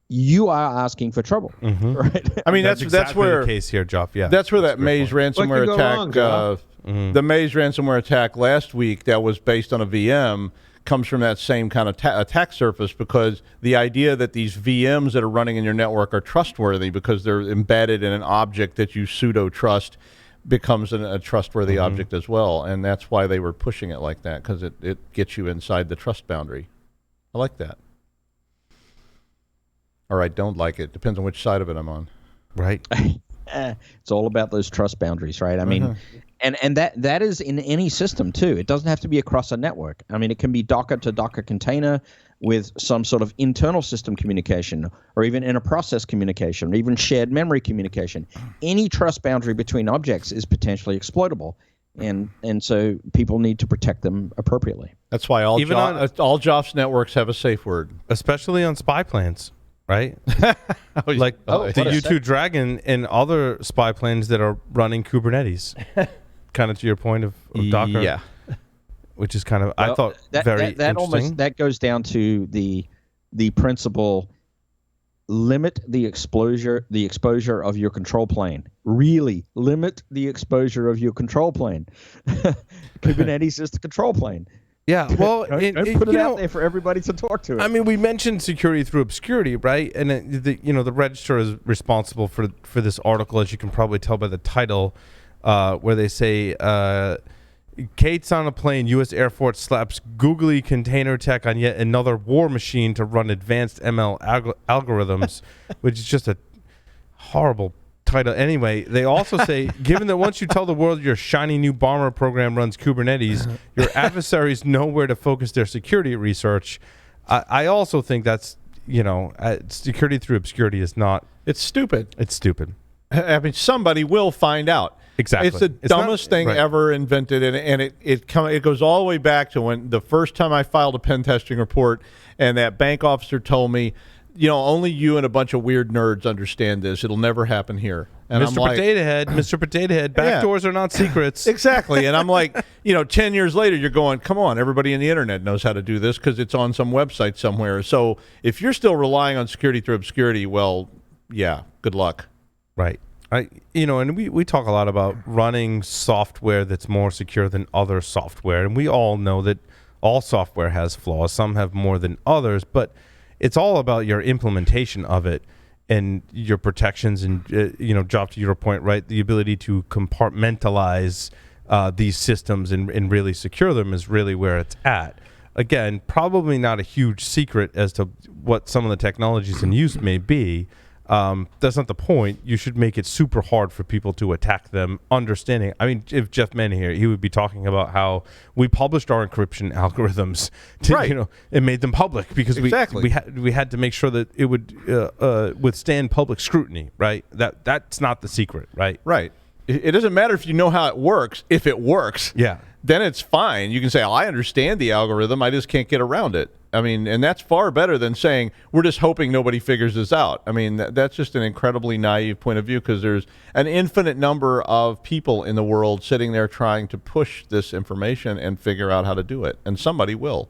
S6: you are asking for trouble. Right?
S2: I mean,
S1: that's
S2: where
S1: the case here, Joff. Yeah,
S2: that's where that Maze ransomware attack, the Maze ransomware attack last week that was based on a VM, comes from that same kind of attack surface, because the idea that these VMs that are running in your network are trustworthy because they're embedded in an object that you pseudo-trust becomes a trustworthy object as well. And that's why they were pushing it like that, because it gets you inside the trust boundary. I like that. Or I don't like it. Depends on which side of it I'm on.
S1: Right.
S6: It's all about those trust boundaries, right? I mean, and that is in any system too. It doesn't have to be across a network. I mean, it can be Docker to Docker container with some sort of internal system communication, or even inter-process communication, or even shared memory communication. Any trust boundary between objects is potentially exploitable, and so people need to protect them appropriately.
S2: That's why all Joff's networks have a safe word,
S1: especially on spy planes. Right? The U2 Dragon and other spy planes that are running Kubernetes. Kind of to your point of Docker.
S2: Yeah.
S1: Which is kind of, I thought, very interesting.
S6: That goes down to the principle, limit the exposure of your control plane. Really limit the exposure of your control plane. Kubernetes is the control plane.
S1: Yeah, well,
S6: don't put it out there for everybody to talk to.
S1: I mean, we mentioned security through obscurity, right? And the Register is responsible for this article, as you can probably tell by the title, where they say Kate's on a plane. U.S. Air Force slaps Googly container tech on yet another war machine to run advanced ML algorithms, which is just a horrible title. Anyway, they also say, given that once you tell the world your shiny new bomber program runs Kubernetes, your adversaries know where to focus their security research. I also think that's, security through obscurity is not.
S2: It's stupid.
S1: It's stupid.
S2: I mean, somebody will find out.
S1: Exactly.
S2: It's the dumbest thing ever invented, and it goes all the way back to when the first time I filed a pen testing report, and that bank officer told me, only you and a bunch of weird nerds understand this. It'll never happen here. And
S1: Mr. Potato Head, backdoors are not secrets.
S2: Exactly. And I'm like, 10 years later, you're going, come on, everybody in the internet knows how to do this because it's on some website somewhere. So if you're still relying on security through obscurity, well, yeah, good luck.
S1: Right. And we talk a lot about running software that's more secure than other software. And we all know that all software has flaws. Some have more than others, but it's all about your implementation of it and your protections and, Joff, to your point, right? The ability to compartmentalize these systems and really secure them is really where it's at. Again, probably not a huge secret as to what some of the technologies in use may be. That's not the point. You should make it super hard for people to attack them, understanding. I mean, if Jeff Mann here, he would be talking about how we published our encryption algorithms to, and made them public because we had to make sure that it would withstand public scrutiny, right? That's not the secret, right?
S2: Right. It doesn't matter if you know how it works. If it works, then it's fine. You can say, I understand the algorithm. I just can't get around it. I mean, and that's far better than saying, we're just hoping nobody figures this out. I mean, that's just an incredibly naive point of view because there's an infinite number of people in the world sitting there trying to push this information and figure out how to do it. And somebody will.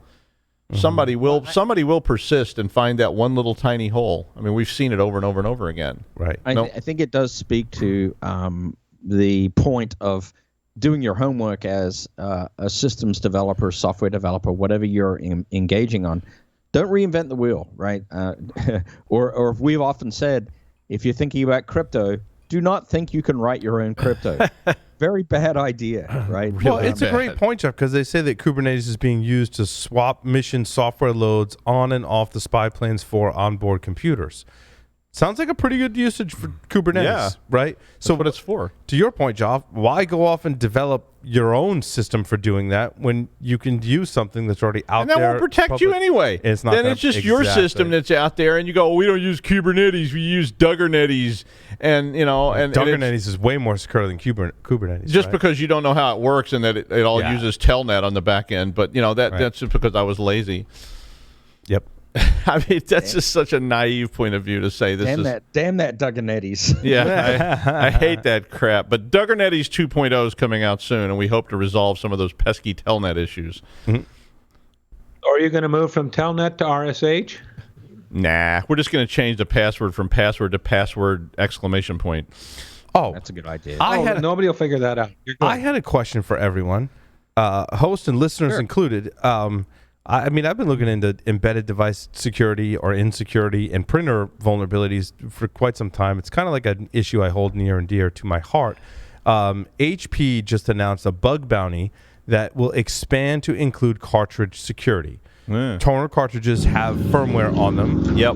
S2: Somebody will persist and find that one little tiny hole. I mean, we've seen it over and over and over again.
S1: Right.
S6: I think it does speak to the point of doing your homework as a systems developer, software developer, whatever you're engaging on, don't reinvent the wheel, right? Or if we've often said, if you're thinking about crypto, do not think you can write your own crypto. Very bad idea, right?
S1: Well, it's a great point, Jeff, because they say that Kubernetes is being used to swap mission software loads on and off the spy planes for onboard computers. Sounds like a pretty good usage for Kubernetes, right?
S2: So what it's for.
S1: To your point, Joff, why go off and develop your own system for doing that when you can use something that's already out there?
S2: And that won't protect you anyway.
S1: It's not.
S2: Then it's just your system that's out there, and you go, we don't use Kubernetes, we use Duggernetes, and
S1: Duggernetes is way more secure than Kubernetes.
S2: Just because you don't know how it works and that it all uses Telnet on the back end, but that's just because I was lazy.
S1: Yep.
S2: I mean, that's just such a naive point of view to say this
S6: Damn that Duggernetes.
S2: Yeah, I hate that crap. But Duggernetes 2.0 is coming out soon, and we hope to resolve some of those pesky Telnet issues.
S5: Mm-hmm. Are you going to move from Telnet to RSH?
S2: Nah, we're just going to change the password from password to password !
S1: Oh,
S6: that's a good idea.
S5: Nobody will figure that out.
S1: I had a question for everyone, hosts and listeners included. I've been looking into embedded device security or insecurity and printer vulnerabilities for quite some time. It's kind of like an issue I hold near and dear to my heart. HP just announced a bug bounty that will expand to include cartridge security. Toner cartridges have firmware on them.
S2: Yep.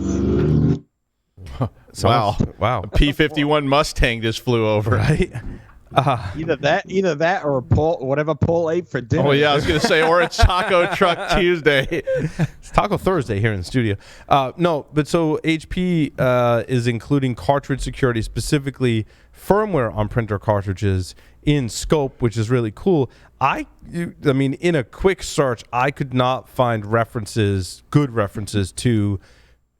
S1: Wow.
S2: A P-51 Mustang just flew over.
S1: Right?
S6: Either that or whatever Paul ate for dinner.
S2: Oh yeah, I was going to say, or a Taco Truck Tuesday.
S1: It's Taco Thursday here in the studio. But so HP is including cartridge security, specifically firmware on printer cartridges in scope, which is really cool. I mean, in a quick search, I could not find good references to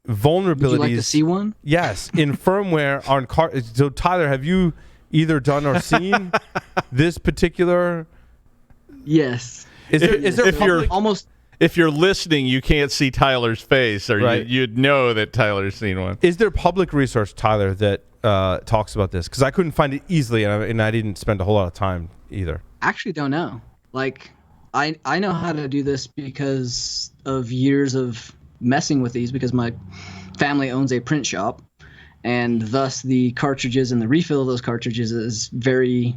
S1: vulnerabilities. Would you like
S3: to see one?
S1: Yes, in firmware on cartridges. So Tyler, have you either done or seen this particular?
S3: Yes.
S1: Is there
S2: if you're listening, you can't see Tyler's face, or you'd know that Tyler's seen one.
S1: Is there public research, Tyler, that talks about this? Because I couldn't find it easily, and I didn't spend a whole lot of time either.
S3: Actually, don't know. Like, I know how to do this because of years of messing with these, because my family owns a print shop. And thus, the cartridges and the refill of those cartridges is very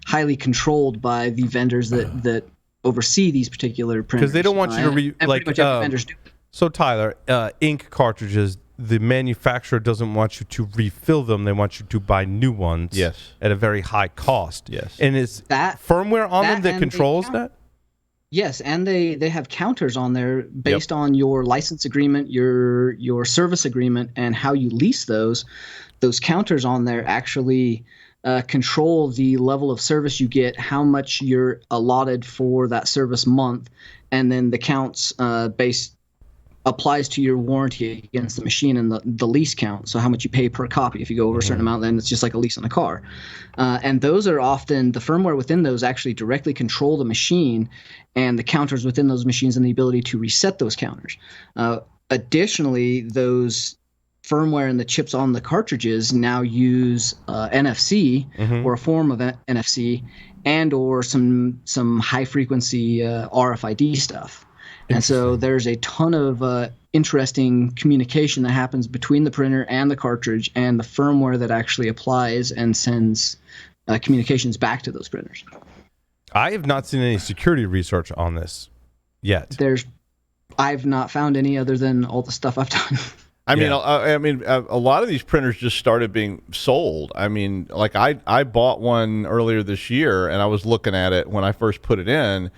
S3: highly controlled by the vendors that oversee these particular printers.
S1: Because they don't want you to
S3: pretty much every vendors do.
S1: So Tyler, ink cartridges, the manufacturer doesn't want you to refill them. They want you to buy new ones.
S2: Yes.
S1: At a very high cost.
S2: Yes.
S1: And is that firmware on them that controls that?
S3: Yes, and they have counters on there based on your license agreement, your service agreement, and how you lease those. Those counters on there actually control the level of service you get, how much you're allotted for that service month, and then the counts applies to your warranty against the machine and the lease count. So how much you pay per copy. If you go over a certain amount, then it's just like a lease on a car. And those are often, the firmware within those actually directly control the machine and the counters within those machines and the ability to reset those counters. Additionally, those firmware and the chips on the cartridges now use NFC or a form of NFC and or some high frequency RFID stuff. And so there's a ton of interesting communication that happens between the printer and the cartridge and the firmware that actually applies and sends communications back to those printers.
S1: I have not seen any security research on this yet.
S3: I've not found any other than all the stuff I've done.
S2: I mean, a lot of these printers just started being sold. I mean, like I bought one earlier this year, and I was looking at it when I first put it in.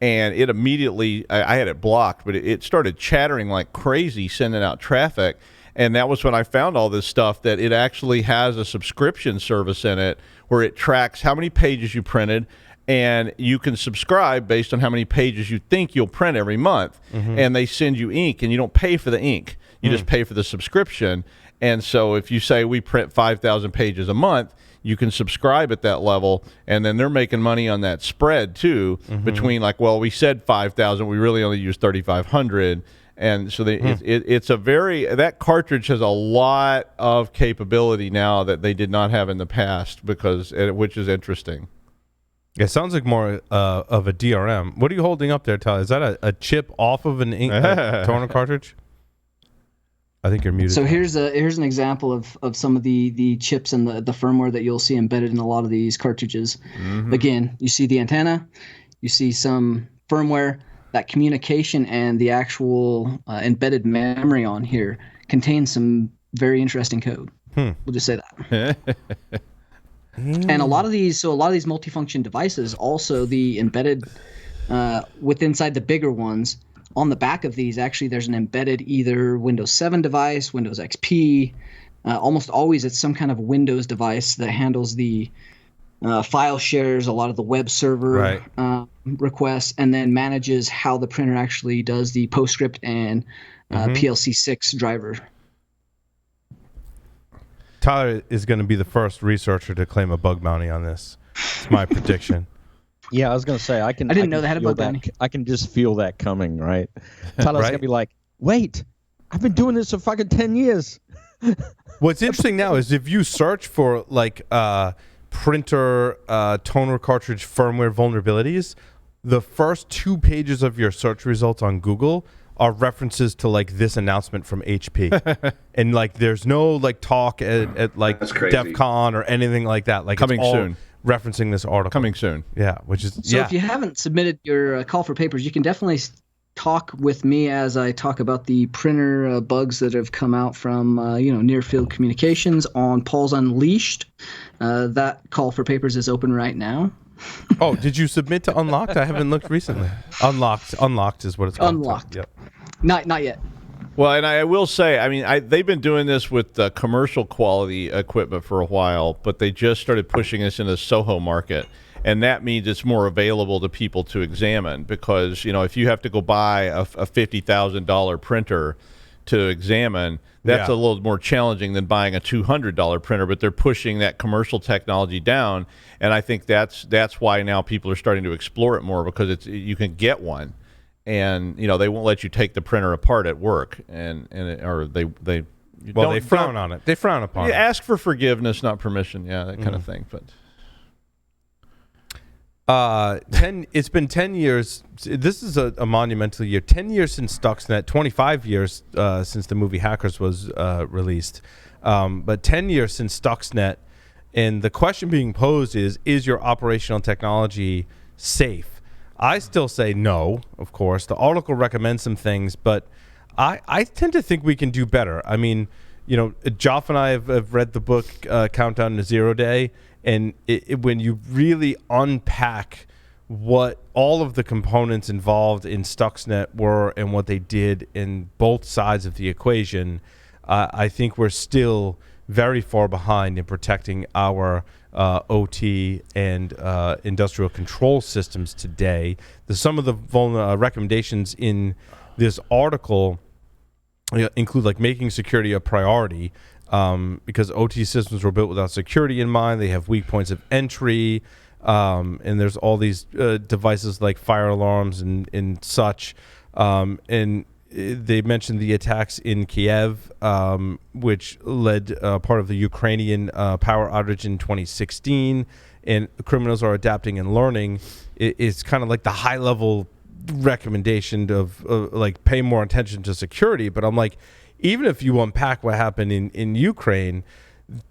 S2: And it immediately, I had it blocked, but it started chattering like crazy, sending out traffic. And that was when I found all this stuff, that it actually has a subscription service in it where it tracks how many pages you printed, and you can subscribe based on how many pages you think you'll print every month. And they send you ink, and you don't pay for the ink. You just pay for the subscription. And so if you say we print 5,000 pages a month, you can subscribe at that level, and then they're making money on that spread too, between like, well, we said 5,000, we really only use 3,500, and so it's a that cartridge has a lot of capability now that they did not have in the past, which is interesting.
S1: It sounds like more of a DRM. What are you holding up there, Tyler? Is that a chip off of an toner cartridge? I think you're muted.
S3: So here's an example of some of the chips and the firmware that you'll see embedded in a lot of these cartridges. Mm-hmm. Again, you see the antenna, you see some firmware. That communication and the actual embedded memory on here contains some very interesting code. We'll just say that. And a lot of these multifunction devices, also the embedded inside the bigger ones, on the back of these, actually there's an embedded either Windows 7 device, Windows XP. Almost always it's some kind of Windows device that handles the file shares, a lot of the web server requests, and then manages how the printer actually does the PostScript and PLC6 driver.
S1: Tyler is going to be the first researcher to claim a bug bounty on this. It's my prediction.
S6: Yeah, I was going to say I
S3: didn't know they had a bug bounty.
S6: I can just feel that coming, right? Tyler's going to be like, "Wait, I've been doing this for fucking 10 years."
S1: What's interesting now is if you search for like printer toner cartridge firmware vulnerabilities, the first 2 pages of your search results on Google are references to like this announcement from HP. And like there's no like talk at like DEF CON or anything like that. Like
S2: coming
S1: it's all
S2: soon.
S1: Referencing this article.
S2: Coming soon.
S1: Yeah, which is
S3: so if you haven't submitted your call for papers, you can definitely talk with me as I talk about the printer bugs that have come out from near field communications on Paul's Unleashed. That call for papers is open right now.
S1: Oh, did you submit to Unlocked? I haven't looked recently. Unlocked is what it's called.
S3: Unlocked.
S1: Yep.
S3: Not yet.
S2: Well, and I will say, I mean, they've been doing this with commercial quality equipment for a while, but they just started pushing this in the Soho market. And that means it's more available to people to examine because, if you have to go buy a $50,000 printer to examine, that's a little more challenging than buying a $200 printer, but they're pushing that commercial technology down. And I think that's why now people are starting to explore it more because you can get one. And they won't let you take the printer apart at work, they
S1: frown on it. They frown upon it.
S2: Ask for forgiveness, not permission. Yeah, that kind of thing.
S1: But it's been 10 years. This is a monumental year. 10 years since Stuxnet. 25 years since the movie Hackers was released. But 10 years since Stuxnet, and the question being posed is your operational technology safe? I still say no, of course. The article recommends some things, but I tend to think we can do better. I mean, Joff and I have read the book Countdown to Zero Day, and when you really unpack what all of the components involved in Stuxnet were and what they did in both sides of the equation, I think we're still very far behind in protecting our OT and industrial control systems today. Some of the recommendations in this article include like making security a priority because OT systems were built without security in mind. They have weak points of entry, and there's all these devices like fire alarms and such. And they mentioned the attacks in Kiev, which led part of the Ukrainian power outage in 2016, and criminals are adapting and learning. It's kind of like the high-level recommendation of like pay more attention to security. But I'm like, even if you unpack what happened in Ukraine,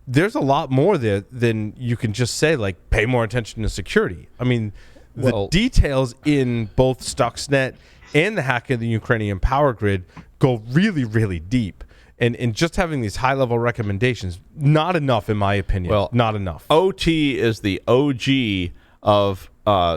S1: there's a lot more there than you can just say like pay more attention to security. I mean, the details in both Stuxnet and the hack of the Ukrainian power grid go really, really deep. And just having these high-level recommendations, not enough, in my opinion. Well, not enough.
S2: OT is the OG of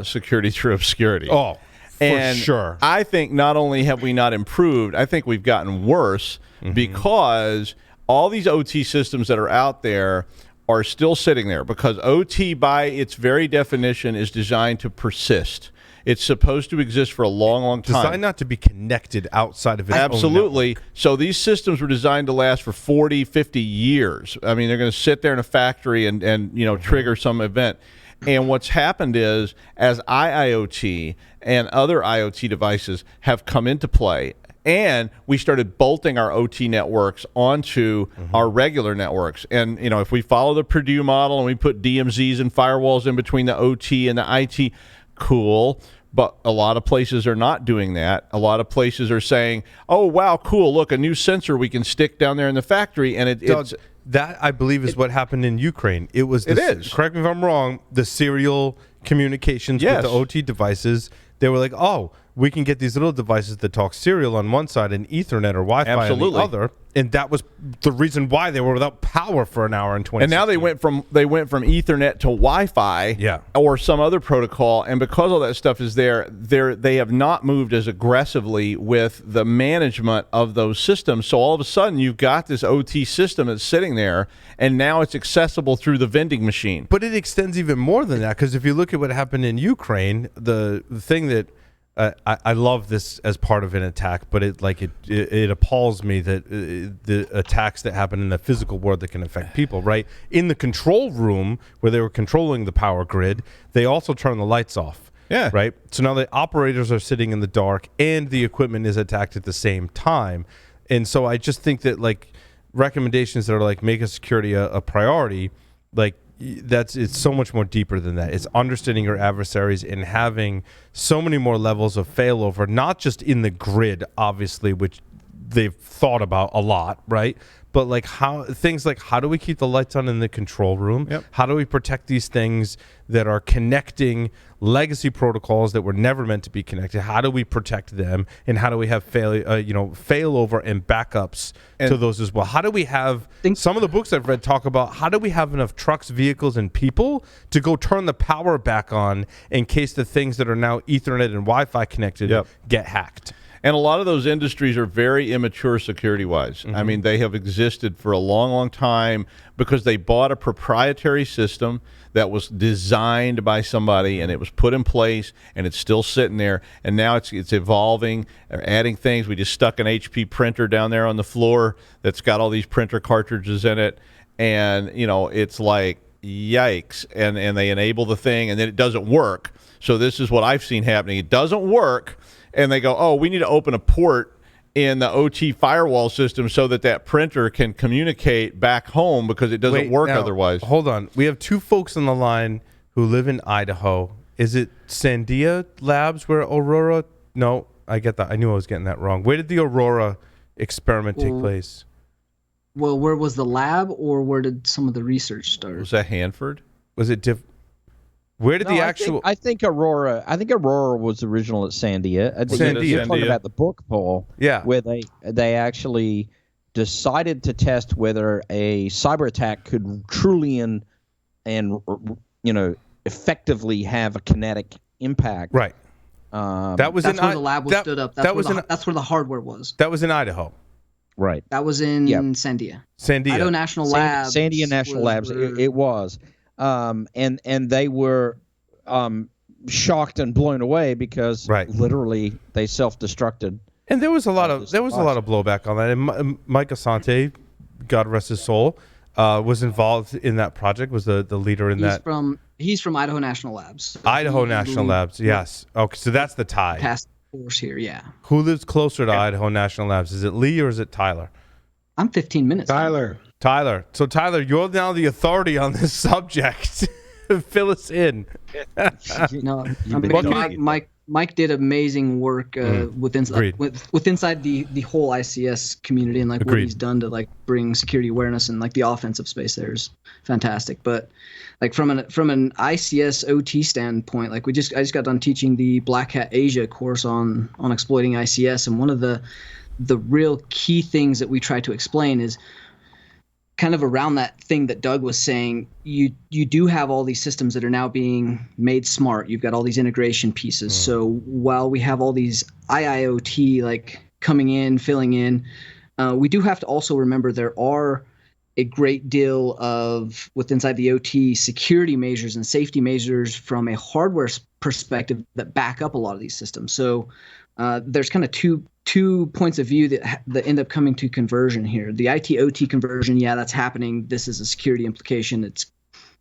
S2: security through obscurity.
S1: Oh, for sure.
S2: I think not only have we not improved, I think we've gotten worse because all these OT systems that are out there are still sitting there because OT, by its very definition, is designed to persist. It's supposed to exist for a long, long time.
S1: Designed not to be connected outside of its
S2: Absolutely.
S1: own network.
S2: So these systems were designed to last for 40, 50 years. I mean, they're going to sit there in a factory and trigger some event. And what's happened is, as IIoT and other IoT devices have come into play, And we started bolting our OT networks onto our regular networks. And, if we follow the Purdue model and we put DMZs and firewalls in between the OT and the IT, cool. But a lot of places are not doing that. A lot of places are saying, oh, wow, cool, look, a new sensor we can stick down there in the factory. And it's...
S1: That, I believe, is what happened in Ukraine. It is. Correct me if I'm wrong, the serial communications with the OT devices, they were like, oh, we can get these little devices that talk serial on one side and Ethernet or Wi-Fi on the other. And that was the reason why they were without power for an hour and 20
S2: And now they went from Ethernet to Wi-Fi or some other protocol. And because all that stuff is there, they have not moved as aggressively with the management of those systems. So all of a sudden, you've got this OT system that's sitting there, and now it's accessible through the vending machine.
S1: But it extends even more than that, because if you look at what happened in Ukraine, the thing that I love this as part of an attack, but it appalls me that the attacks that happen in the physical world that can affect people, right? In the control room where they were controlling the power grid, they also turn the lights off.
S2: Yeah.
S1: Right? So now the operators are sitting in the dark and the equipment is attacked at the same time. And so I just think that recommendations that are make a security a priority, it's so much more deeper than that. It's understanding your adversaries and having so many more levels of failover, not just in the grid, obviously, which they've thought about a lot, right? But how do we keep the lights on in the control room?
S2: Yep.
S1: How do we protect these things that are connecting legacy protocols that were never meant to be connected? How do we protect them? And how do we have failover and backups to those as well? How do we have some of the books I've read talk about how do we have enough trucks, vehicles, and people to go turn the power back on in case the things that are now Ethernet and Wi-Fi connected get hacked?
S2: And a lot of those industries are very immature security-wise. I mean, they have existed for a long, long time because they bought a proprietary system that was designed by somebody, and it was put in place, and it's still sitting there. And now it's evolving, adding things. We just stuck an HP printer down there on the floor that's got all these printer cartridges in it, and it's like yikes. And they enable the thing, and then it doesn't work. So this is what I've seen happening. It doesn't work. And they go, oh, we need to open a port in the OT firewall system so that printer can communicate back home because it doesn't work otherwise.
S1: Hold on. We have two folks on the line who live in Idaho. Is it Sandia Labs where Aurora? No, I get that. I knew I was getting that wrong. Where did the Aurora experiment take place?
S3: Well, where was the lab, or where did some of the research start?
S2: Was that Hanford?
S1: Was it Where did the actual?
S6: I think Aurora was original at Sandia. You're talking about the book, Paul.
S1: Yeah.
S6: Where they actually decided to test whether a cyber attack could truly and effectively have a kinetic impact.
S1: Right.
S3: That's where the lab was stood up. That's where the hardware was.
S1: That was in Idaho.
S6: Right.
S3: That was in Sandia.
S1: Idaho
S3: National Labs.
S6: Sandia National Labs. It was. And they were shocked and blown away because literally they self-destructed.
S1: And there was a lot of blowback on that. And Mike Asante, God rest his soul, was involved in that project. Was the leader in that.
S3: He's from Idaho National Labs. So
S1: Idaho National Labs. Yes. Okay. So that's the tie.
S3: Task force here. Yeah.
S1: Who lives closer to Idaho National Labs? Is it Lee or is it Tyler?
S3: I'm 15 minutes.
S5: Tyler.
S1: So Tyler, you're now the authority on this subject. Fill us in.
S3: Mike did amazing work within the whole ICS community, and what he's done to bring security awareness and the offensive space there is fantastic. But from an ICS OT standpoint, I just got done teaching the Black Hat Asia course on exploiting ICS, and one of the real key things that we try to explain is kind of around that thing that Doug was saying. You do have all these systems that are now being made smart. You've got all these integration pieces. So while we have all these IIoT coming in, filling in, we do have to also remember there are a great deal of inside the OT security measures and safety measures from a hardware perspective that back up a lot of these systems. So there's kind of two points of view that end up coming to conversion here. The IT-OT conversion, that's happening. This is a security implication.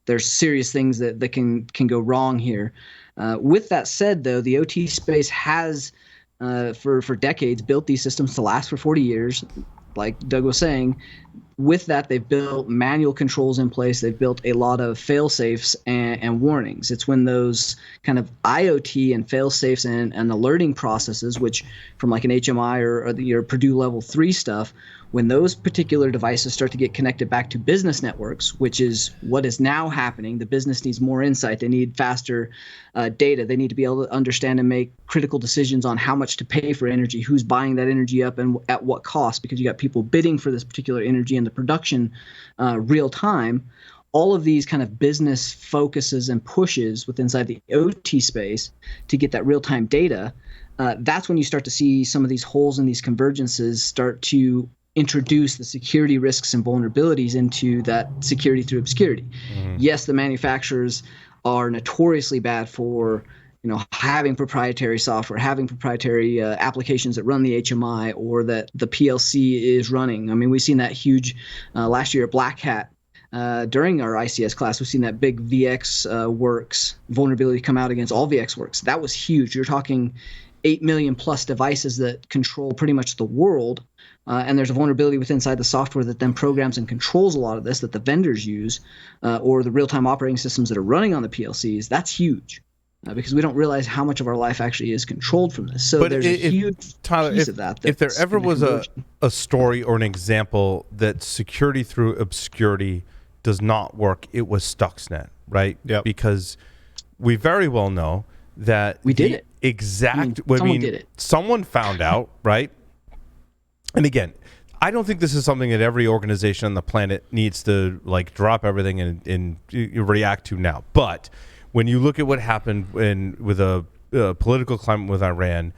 S3: There's serious things that can go wrong here. With that said, though, the OT space has for decades, built these systems to last for 40 years. Like Doug was saying, with that, they've built manual controls in place. They've built a lot of fail-safes and warnings. It's when those kind of IoT and fail-safes and alerting processes, which from like an HMI or your Purdue Level 3 stuff, when those particular devices start to get connected back to business networks, which is what is now happening, the business needs more insight. They need faster data. They need to be able to understand and make critical decisions on how much to pay for energy, who's buying that energy up, and at what cost, because you got people bidding for this particular energy and the production real time. All of these kind of business focuses and pushes within inside the OT space to get that real time data. That's when you start to see some of these holes and these convergences start to introduce the security risks and vulnerabilities into that security through obscurity. Yes, the manufacturers are notoriously bad for having proprietary software, having proprietary applications that run the HMI or that the PLC is running. I mean, we've seen that huge last year at Black Hat. During our ICS class, we've seen that big VxWorks vulnerability come out against all VxWorks. That was huge. You're talking 8 million plus devices that control pretty much the world. And there's a vulnerability within inside the software that then programs and controls a lot of this that the vendors use, or the real-time operating systems that are running on the PLCs. That's huge. Because we don't realize how much of our life actually is controlled from this. So there's a huge piece of that.
S1: If there ever was a story or an example that security through obscurity does not work, it was Stuxnet, right?
S2: Yep.
S1: Because we very well know that
S3: we did it.
S1: Someone did it. Someone found out, right? And again, I don't think this is something that every organization on the planet needs to like drop everything and react to now. But when you look at what happened with a political climate with Iran,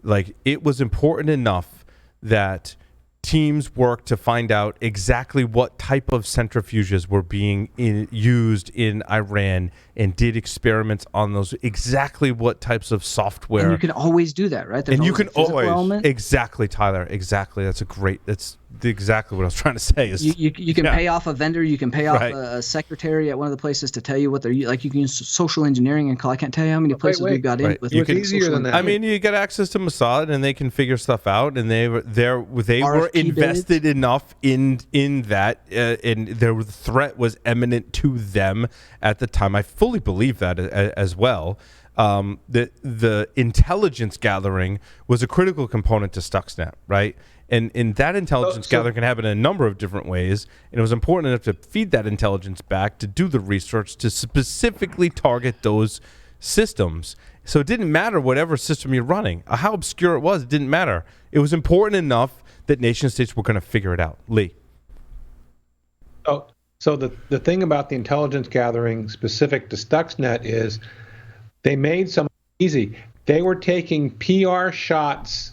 S1: like it was important enough that teams worked to find out exactly what type of centrifuges were being used in Iran and did experiments on those, exactly what types of software.
S3: And you can always do that, right?
S1: There's and you can always, exactly, Tyler, exactly. That's exactly what I was trying to say. Is
S3: you can pay off a vendor, you can pay off a secretary at one of the places to tell you what they're like. You can use social enengineering and call. I can't tell you how many places we've got in with.
S1: It's easier than that. I mean, you get access to Mossad and they can figure stuff out, and they were invested enough in that, and the threat was imminent to them at the time. I fully believe that as well. The intelligence gathering was a critical component to Stuxnet, right? And that intelligence gathering can happen in a number of different ways. And it was important enough to feed that intelligence back, to do the research, to specifically target those systems. So it didn't matter whatever system you're running. How obscure it was, it didn't matter. It was important enough that nation states were going to figure it out. Lee.
S5: Oh, so the thing about the intelligence gathering specific to Stuxnet is they made some easy. They were taking PR shots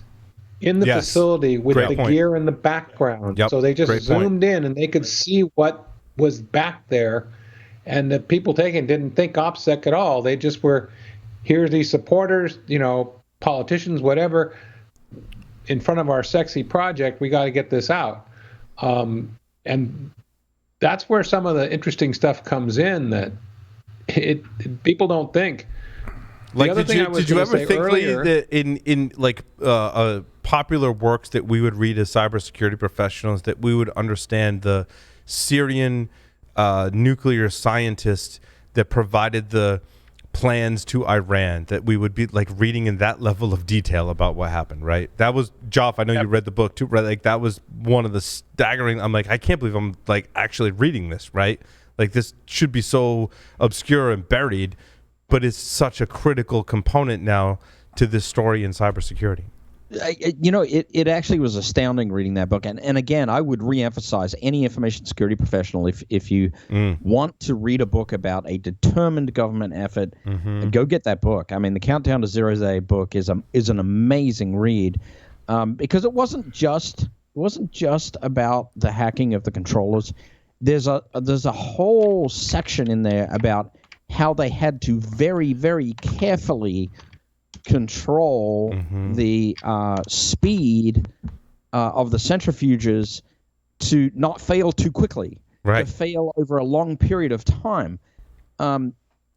S5: in the facility with the gear in the background.
S1: Yep.
S5: So they just zoomed in and they could see what was back there. And the people taking didn't think OPSEC at all. They just were, here's these supporters, politicians, whatever, in front of our sexy project. We got to get this out. And that's where some of the interesting stuff comes in that people don't think.
S1: Like, did you ever think earlier, that in like popular works that we would read as cybersecurity professionals, that we would understand the Syrian nuclear scientist that provided the plans to Iran, that we would be like reading in that level of detail about what happened, right? That was, Joff, I know you read the book too, right? Like that was one of the staggering, I'm like, I can't believe I'm like actually reading this, right? Like this should be so obscure and buried, but it's such a critical component now to this story in cybersecurity.
S6: It actually was astounding reading that book. And again, I would reemphasize any information security professional, if you want to read a book about a determined government effort, go get that book. I mean, the Countdown to Zero Day book is an amazing read, because it wasn't just about the hacking of the controllers. There's a whole section in there about how they had to very, very carefully control the speed of the centrifuges to not fail too quickly, to fail over a long period of time.
S1: But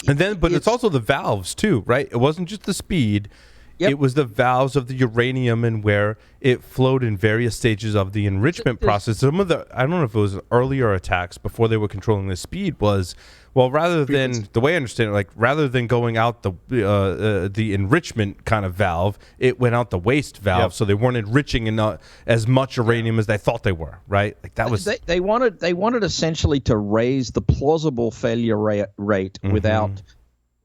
S1: it's also the valves too, right? It wasn't just the speed.
S6: Yep.
S1: It was the valves of the uranium and where it flowed in various stages of the enrichment process. Some of the, I don't know if it was earlier attacks before they were controlling the speed, was, well, rather than, the way I understand it, like rather than going out the enrichment kind of valve, it went out the waste valve, so they weren't enriching as much uranium as they thought they were, right? Like that was
S6: they wanted essentially to raise the plausible failure rate without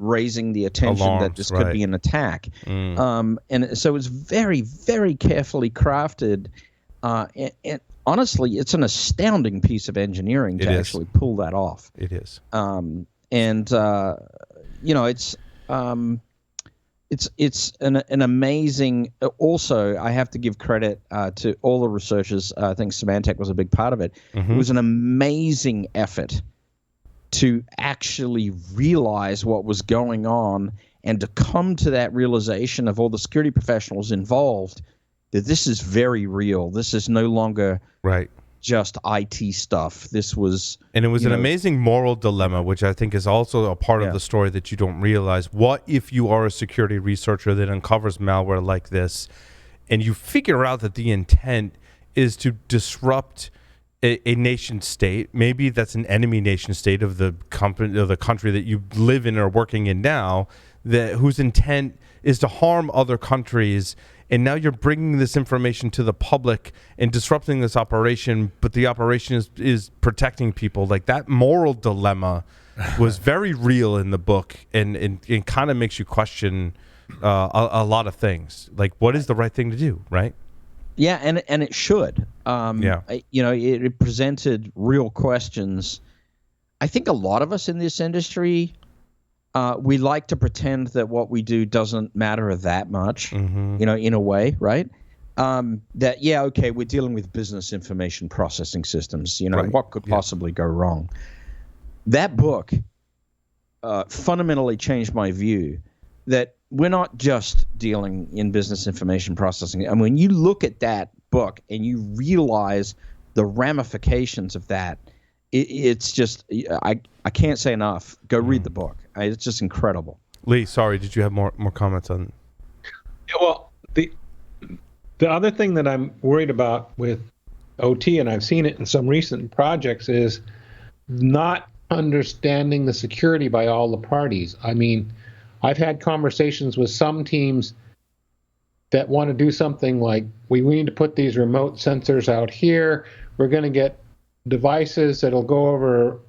S6: raising the attention
S1: alarms,
S6: that this could be an attack. And so it's very, very carefully crafted. And honestly, it's an astounding piece of engineering to actually pull that off.
S1: It is.
S6: It's an amazing. Also, I have to give credit to all the researchers. I think Symantec was a big part of it. It was an amazing effort to actually realize what was going on and to come to that realization of all the security professionals involved that this is very real. This is no longer just IT stuff. This was...
S1: And it was an amazing moral dilemma, which I think is also a part of the story that you don't realize. What if you are a security researcher that uncovers malware like this and you figure out that the intent is to disrupt a nation state, maybe that's an enemy nation state of the company, of the country that you live in or working in now, whose intent is to harm other countries, and now you're bringing this information to the public and disrupting this operation, but the operation is protecting people. Like that moral dilemma was very real in the book, and it kind of makes you question a lot of things. Like, what is the right thing to do, right?
S6: Yeah, and it should. It presented real questions. I think a lot of us in this industry, we like to pretend that what we do doesn't matter that much, in a way, right? We're dealing with business information processing systems. What could possibly go wrong? That book fundamentally changed my view that we're not just dealing in business information processing. And when you look at that book and you realize the ramifications of that, it's just, I can't say enough. Go read the book. It's just incredible.
S1: Lee, sorry, did you have more comments on?
S5: Yeah, well, the other thing that I'm worried about with OT, and I've seen it in some recent projects, is not understanding the security by all the parties. I mean, I've had conversations with some teams that want to do something like, we need to put these remote sensors out here. We're going to get devices that'll go over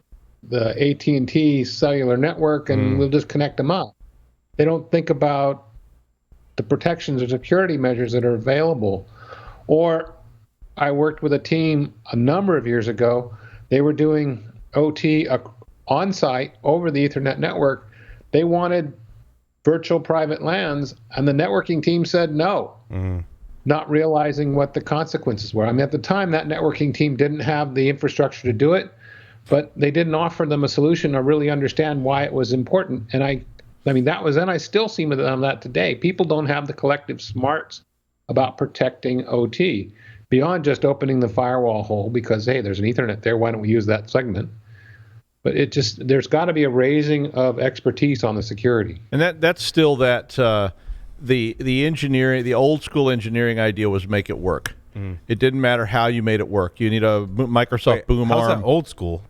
S5: the AT&T cellular network, and we'll just connect them up. They don't think about the protections or security measures that are available. Or I worked with a team a number of years ago. They were doing OT on-site over the Ethernet network. They wanted virtual private LANs, and the networking team said no, not realizing what the consequences were. I mean, at the time, that networking team didn't have the infrastructure to do it, but they didn't offer them a solution or really understand why it was important. And I mean, that was then. I still see them that today. People don't have the collective smarts about protecting OT beyond just opening the firewall hole because, hey, there's an Ethernet there. Why don't we use that segment? But there's got to be a raising of expertise on the security.
S2: And that's still that the engineering, the old school engineering idea was make it work. It didn't matter how you made it work. You need a Microsoft boom arm.
S1: How's that old school?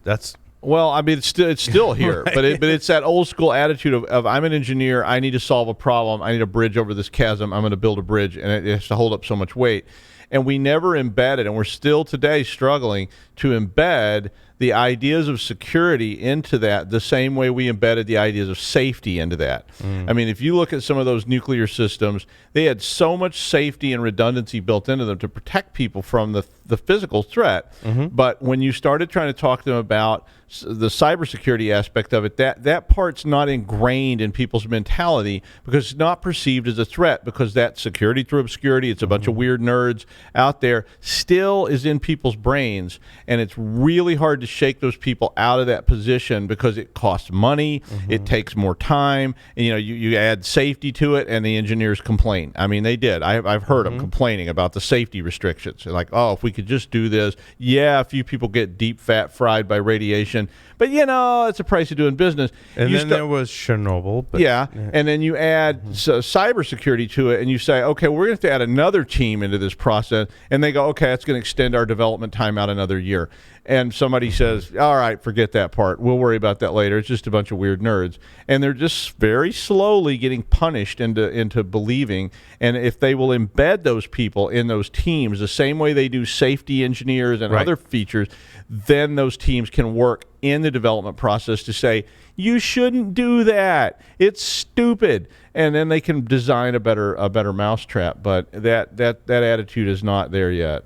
S2: Well, I mean, it's still here, but it's that old school attitude of I'm an engineer. I need to solve a problem. I need a bridge over this chasm. I'm going to build a bridge, and it has to hold up so much weight. And we never embedded, and we're still today struggling to embed the ideas of security into that the same way we embedded the ideas of safety into that. I mean, if you look at some of those nuclear systems, they had so much safety and redundancy built into them to protect people from the physical threat. But when you started trying to talk to them about the cybersecurity aspect of it, that part's not ingrained in people's mentality because it's not perceived as a threat, because that security through obscurity, it's a bunch of weird nerds out there, still is in people's brains, and it's really hard to shake those people out of that position because it costs money, it takes more time, and you add safety to it, and the engineers complain. I mean, they did. I've heard them complaining about the safety restrictions. They're like, oh, if we could just do this, a few people get deep fat fried by radiation, but it's a price of doing business.
S1: And then there was Chernobyl. But,
S2: and then you add cybersecurity to it, and you say, okay, we're going to have to add another team into this process, and they go, okay, that's going to extend our development time out another year. And somebody says, all right, forget that part. We'll worry about that later. It's just a bunch of weird nerds. And they're just very slowly getting punished into believing. And if they will embed those people in those teams the same way they do safety engineers and other features, then those teams can work in the development process to say, you shouldn't do that. It's stupid. And then they can design a better mousetrap. But that attitude is not there yet.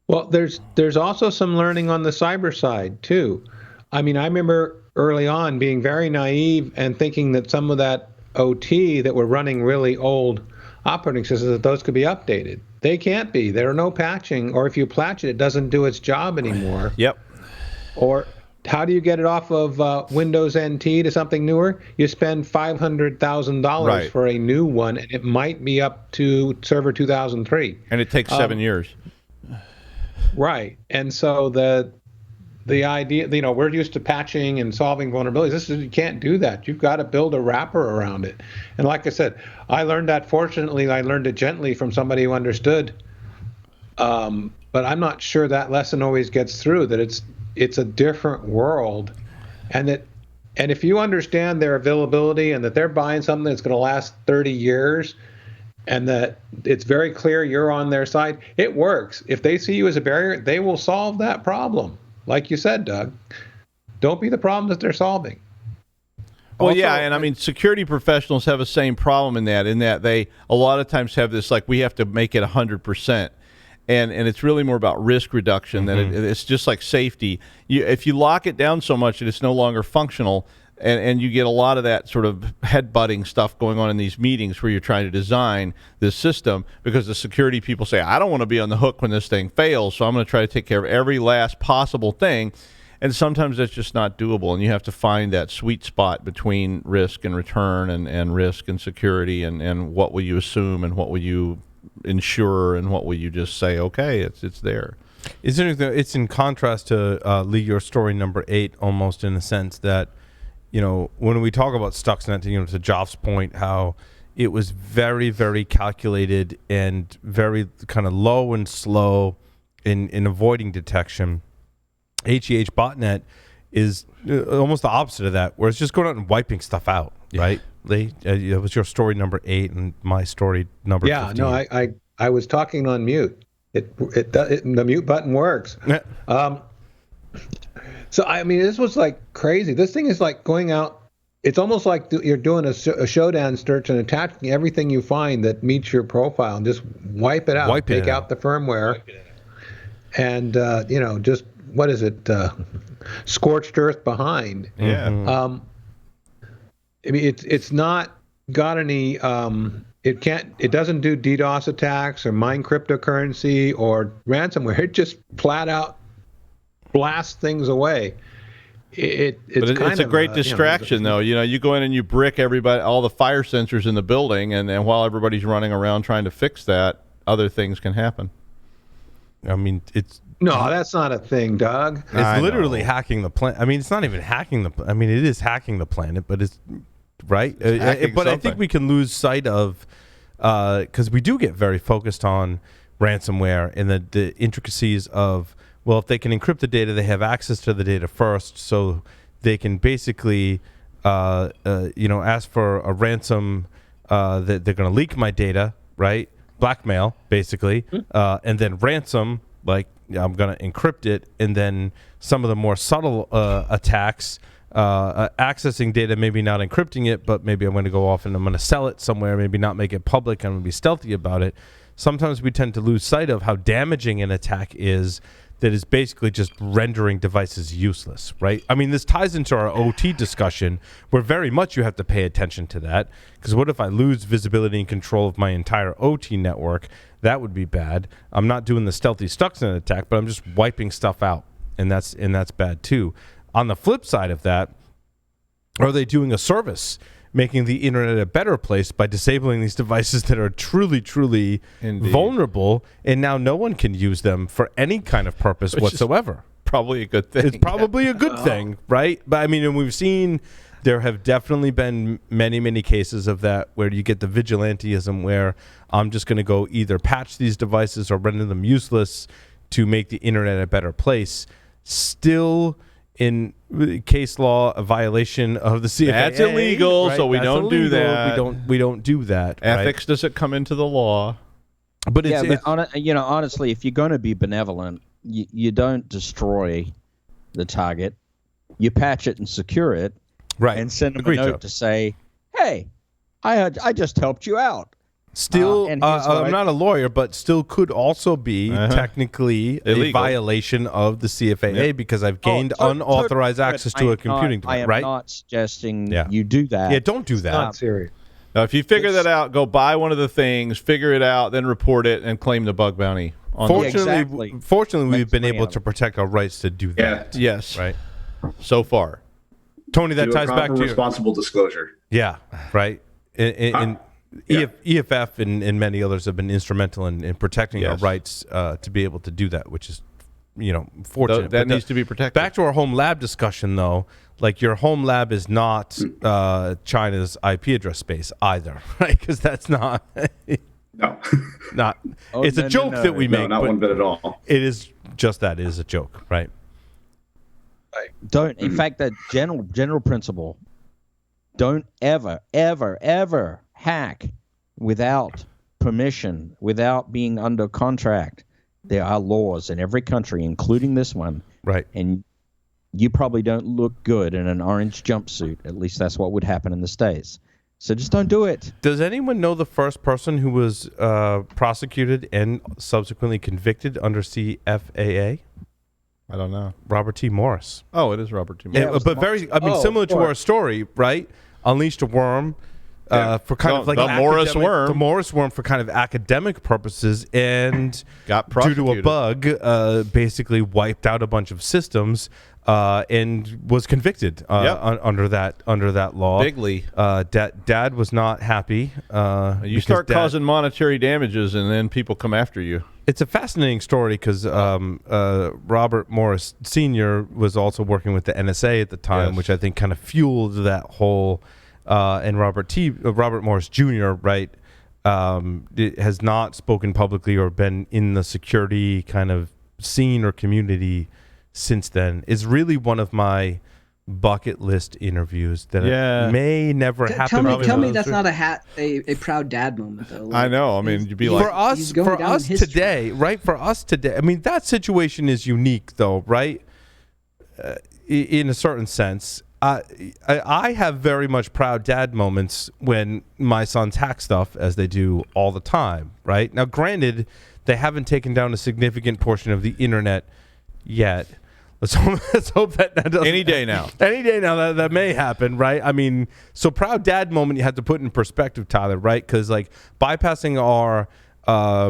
S5: Well, there's also some learning on the cyber side too. I mean, I remember early on being very naive and thinking that some of that OT that were running really old operating systems, that those could be updated. They can't be. There are no patching, or if you patch it, it doesn't do its job anymore.
S2: Yep.
S5: Or how do you get it off of Windows NT to something newer? You spend $500,000 for a new one, and it might be up to Server 2003.
S2: And it takes 7 years.
S5: Right. And so the idea, we're used to patching and solving vulnerabilities. You can't do that. You've got to build a wrapper around it. And like I said, I learned that, fortunately, I learned it gently from somebody who understood. But I'm not sure that lesson always gets through, that it's a different world. And if you understand their availability and that they're buying something that's going to last 30 years, and that it's very clear you're on their side, it works. If they see you as a barrier, they will solve that problem. Like you said, Doug, don't be the problem that they're solving.
S2: Well, also, and I mean, security professionals have the same problem in that they a lot of times have this, like, we have to make it 100%. And it's really more about risk reduction than it's just like safety. If you lock it down so much that it's no longer functional, and you get a lot of that sort of headbutting stuff going on in these meetings where you're trying to design this system, because the security people say, I don't want to be on the hook when this thing fails, so I'm going to try to take care of every last possible thing. And sometimes that's just not doable, and you have to find that sweet spot between risk and return and risk and security, and what will you assume and what will you ensure and what will you just say, okay, it's there.
S1: It's in contrast to Lee, your story number 8, almost, in the sense that, when we talk about Stuxnet, to Joff's point, how it was very, very calculated and very kind of low and slow in avoiding detection. HEH botnet is almost the opposite of that, where it's just going out and wiping stuff out, right? It was your story number 8 and my story number 15.
S5: Yeah, no, I was talking on mute. The mute button works. So, I mean, this was like crazy. This thing is like going out. It's almost like you're doing a showdown search and attaching everything you find that meets your profile and just wipe it out. Take out the firmware. And, just, what is it? Scorched earth behind.
S2: Yeah.
S5: I mean, it's not got any, it doesn't do DDoS attacks or mine cryptocurrency or ransomware. It just flat out blast things away. It's
S2: a great distraction, though. You go in and you brick all the fire sensors in the building, and while everybody's running around trying to fix that, other things can happen.
S1: I mean,
S5: no, that's not a thing, Doug.
S1: It's literally hacking the planet. I mean, it's not even hacking it is hacking the planet, but it's right. But I think we can lose sight of, because we do get very focused on ransomware and the intricacies of, well, if they can encrypt the data, they have access to the data first, so they can basically, ask for a ransom that they're going to leak my data, right? Blackmail, basically, and then ransom, like, I'm going to encrypt it, and then some of the more subtle attacks, accessing data, maybe not encrypting it, but maybe I'm going to go off and I'm going to sell it somewhere, maybe not make it public, I'm going to be stealthy about it. Sometimes we tend to lose sight of how damaging an attack is that is basically just rendering devices useless, right? I mean, this ties into our OT discussion, where very much you have to pay attention to that, because what if I lose visibility and control of my entire OT network? That would be bad. I'm not doing the stealthy Stuxnet attack, but I'm just wiping stuff out, and that's bad too. On the flip side of that, are they doing a service, making the internet a better place by disabling these devices that are truly, truly vulnerable, and now no one can use them for any kind of purpose whatsoever?
S2: Probably a good thing.
S1: It's probably a good thing, right? But I mean, and we've seen there have definitely been many, many cases of that where you get the vigilantism where I'm just going to go either patch these devices or render them useless to make the internet a better place. Still, in case law, a violation of the CFAA.
S2: That's illegal, right? So we don't do that.
S1: We don't do that.
S2: Ethics doesn't come into the law.
S1: But
S6: honestly, if you're going to be benevolent, you don't destroy the target. You patch it and secure it,
S1: right?
S6: And send them a note to say, "Hey, I just helped you out."
S1: Still, I'm not a lawyer, but still could also be technically illegal. A violation of the CFAA because I've gained unauthorized access to a computing device, right?
S6: I am not suggesting you do that.
S1: Yeah, don't do that.
S5: Not serious.
S2: Now, if you figure that out, go buy one of the things, figure it out, then report it, and claim the bug bounty.
S1: Fortunately, we've been able to protect our rights to do that.
S2: Yeah. Yes.
S1: Right.
S2: So far.
S1: Tony, that ties back to
S4: responsible disclosure.
S1: Yeah. Right. EFF and many others have been instrumental in protecting our rights to be able to do that, which is, fortunate.
S2: That needs to be protected.
S1: Back to our home lab discussion, though. Like, your home lab is not China's IP address space either, right? Because that's not.
S4: No.
S1: Not. It's a joke that we make.
S4: No, not one bit at all.
S1: It is just that. It is a joke, right?
S6: Don't. In fact, that general principle. Don't ever, ever, ever hack without permission, without being under contract. There are laws in every country, including this one.
S1: Right.
S6: And you probably don't look good in an orange jumpsuit. At least that's what would happen in the States. So just don't do it.
S1: Does anyone know the first person who was prosecuted and subsequently convicted under CFAA?
S2: I don't know.
S1: Robert T. Morris.
S2: Oh, it is Robert T. Morris.
S1: But similar to our story, right? Unleashed a worm for kind of like
S2: the Morris worm.
S1: The Morris worm for kind of academic purposes, and
S2: got
S1: due to a bug, basically wiped out a bunch of systems and was convicted under that law.
S2: Bigly.
S1: Dad was not happy.
S2: You start causing monetary damages, and then people come after you.
S1: It's a fascinating story because Robert Morris Sr. was also working with the NSA at the time, which I think kind of fueled that whole. And Robert Morris Jr. right has not spoken publicly or been in the security kind of scene or community since then. Is really one of my bucket list interviews that may never happen.
S3: Tell me that's not a proud dad moment though. Like,
S2: I know. I mean, you'd be like,
S1: for us today, right? For us today, I mean, that situation is unique though, right? In a certain sense. I have very much proud dad moments when my sons hack stuff, as they do all the time, right? Now, granted, they haven't taken down a significant portion of the internet yet. Let's hope that doesn't
S2: any day now.
S1: Any day now that may happen, right? I mean, so proud dad moment you have to put in perspective, Tyler, right? Because like bypassing our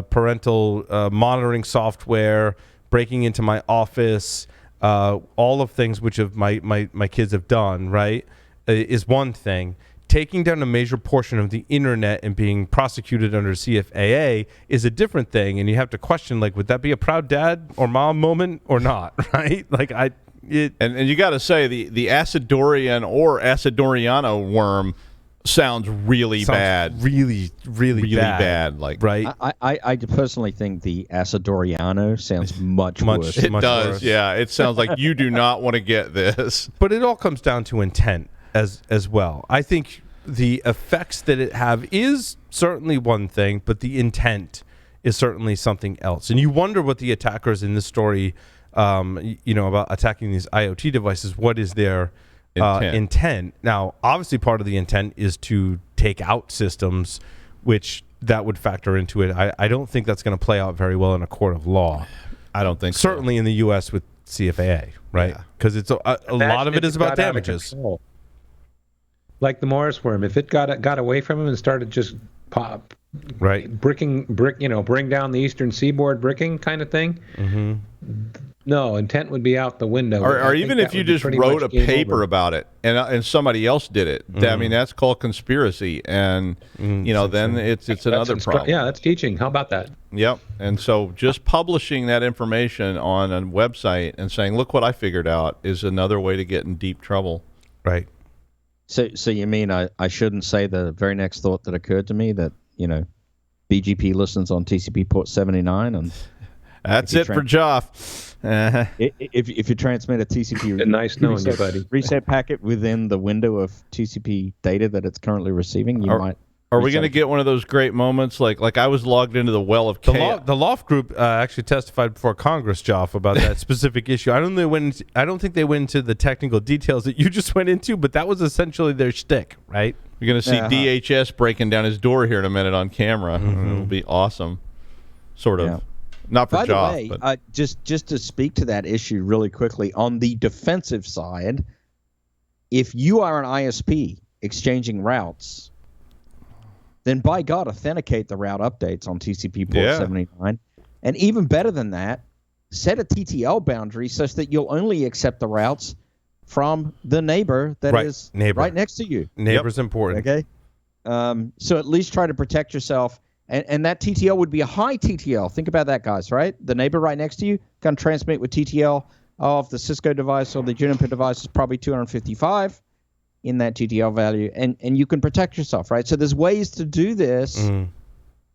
S1: parental monitoring software, breaking into my office, all of things which of my kids have done, right, is one thing. Taking down a major portion of the internet and being prosecuted under CFAA is a different thing, and you have to question, like, would that be a proud dad or mom moment or not, right? Like, and
S2: you got to say the Acidorian or Acidoriano worm sounds really bad,
S1: really bad,
S2: like,
S1: right?
S6: I personally think the Acidoriano sounds much worse.
S2: It
S1: much
S2: does,
S1: worse.
S2: yeah. It sounds like you do not want to get this.
S1: But it all comes down to intent as well. I think the effects that it have is certainly one thing, but the intent is certainly something else. And you wonder what the attackers in this story, about attacking these IoT devices, what is their intent? Now, obviously part of the intent is to take out systems, which that would factor into it. I don't think that's going to play out very well in a court of law.
S2: I don't think
S1: certainly in the U.S. with CFAA, right? Because it's a lot of it is about damages.
S5: Like the Morris worm, if it got away from him and started just pop,
S1: right,
S5: bring down the Eastern Seaboard bricking kind of thing.
S1: Mm-hmm.
S5: No, intent would be out the window.
S2: Or even if you just wrote a paper about it and somebody else did it, I mean, that's called conspiracy, and then it's another problem.
S5: Yeah, that's teaching. How about that?
S2: Yep. And so just publishing that information on a website and saying, "Look what I figured out," is another way to get in deep trouble.
S1: Right.
S6: So you mean I shouldn't say the very next thought that occurred to me that BGP listens on TCP port 79 and.
S2: That's it for Joff.
S6: If you transmit a TCP
S5: nice knowing you, buddy.
S6: Reset packet within the window of TCP data that it's currently receiving,
S2: Are we going to get one of those great moments like I was logged into the well of chaos?
S1: The Loft Group actually testified before Congress, Joff, about that specific issue. I don't think they went into the technical details that you just went into, but that was essentially their shtick, right?
S2: You're going to see DHS breaking down his door here in a minute on camera. Mm-hmm. It'll be awesome. Sort of. Yeah. Not for Joff.
S6: By the way, just to speak to that issue really quickly, on the defensive side, if you are an ISP exchanging routes, then by God, authenticate the route updates on TCP port 79. And even better than that, set a TTL boundary such that you'll only accept the routes from the neighbor that is right next to you.
S1: Neighbor's important.
S6: Okay. So at least try to protect yourself. And that TTL would be a high TTL. Think about that, guys, right? The neighbor right next to you can transmit with TTL of the Cisco device or the Juniper device is probably 255 in that TTL value. And you can protect yourself, right? So there's ways to do this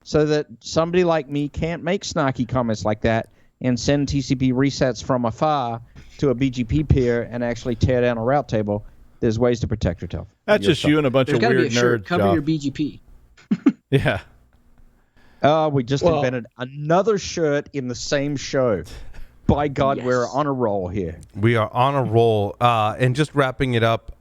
S6: so that somebody like me can't make snarky comments like that and send TCP resets from afar to a BGP peer and actually tear down a route table. There's ways to protect yourself.
S2: That's just you and a bunch of weird nerds.
S3: Cover your BGP.
S2: Yeah.
S6: We just invented another shirt in the same show. By God, we're on a roll here.
S1: We are on a roll. And just wrapping it up,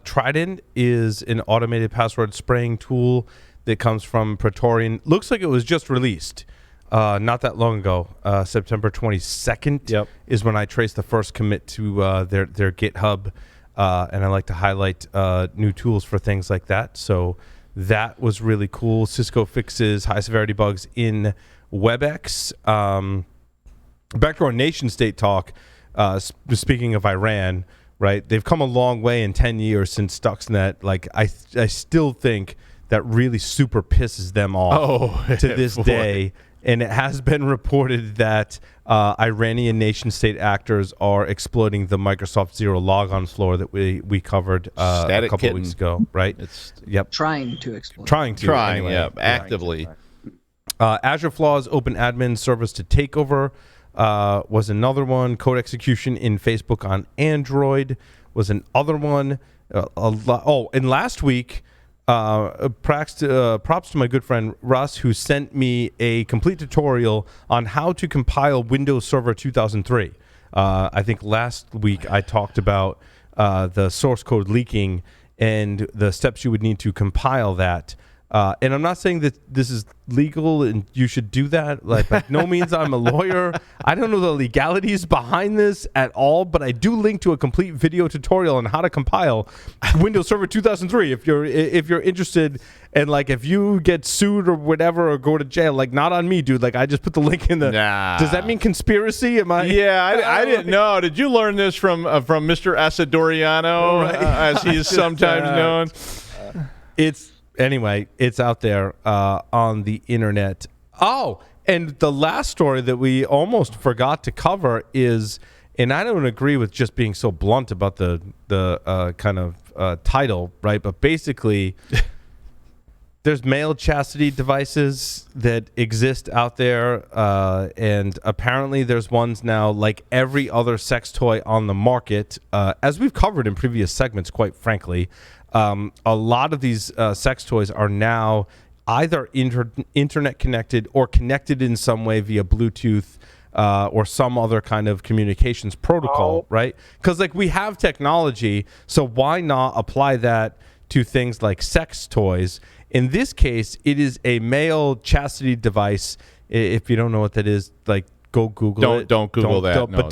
S1: Trident is an automated password spraying tool that comes from Praetorian. Looks like it was just released not that long ago. September 22nd is when I traced the first commit to their GitHub. And I like to highlight new tools for things like that. So that was really cool. Cisco fixes high severity bugs in WebEx. Back to our nation state talk, speaking of Iran, right? They've come a long way in 10 years since Stuxnet. Like, I still think that really super pisses them off to this day. And it has been reported that Iranian nation-state actors are exploiting the Microsoft Zero logon floor that we covered a couple of weeks ago, right?
S3: Trying to exploit.
S2: Actively.
S1: Azure Flaws Open Admin Service to Takeover was another one. Code execution in Facebook on Android was another one. And last week, props to my good friend Russ, who sent me a complete tutorial on how to compile Windows Server 2003. I think last week I talked about the source code leaking and the steps you would need to compile that. And I'm not saying that this is legal and you should do that. Like, by no means I'm a lawyer. I don't know the legalities behind this at all, but I do link to a complete video tutorial on how to compile Windows Server 2003 if you're interested. And like, if you get sued or whatever or go to jail, like, not on me, dude. Like, I just put the link in the.
S2: Nah.
S1: Does that mean conspiracy? Am I?
S2: Yeah, I didn't know. Did you learn this from Mr. Asadoriano, as he is sometimes known?
S1: Anyway, it's out there on the internet. Oh, and the last story that we almost forgot to cover is, and I don't agree with just being so blunt about the kind of title, right? But basically, there's male chastity devices that exist out there, and apparently there's ones now, like every other sex toy on the market, as we've covered in previous segments, quite frankly. A lot of these sex toys are now either internet connected or connected in some way via Bluetooth or some other kind of communications protocol, right? Because like, we have technology, so why not apply that to things like sex toys? In this case, it is a male chastity device. If you don't know what that is, like, go Google it.
S2: Don't Google that.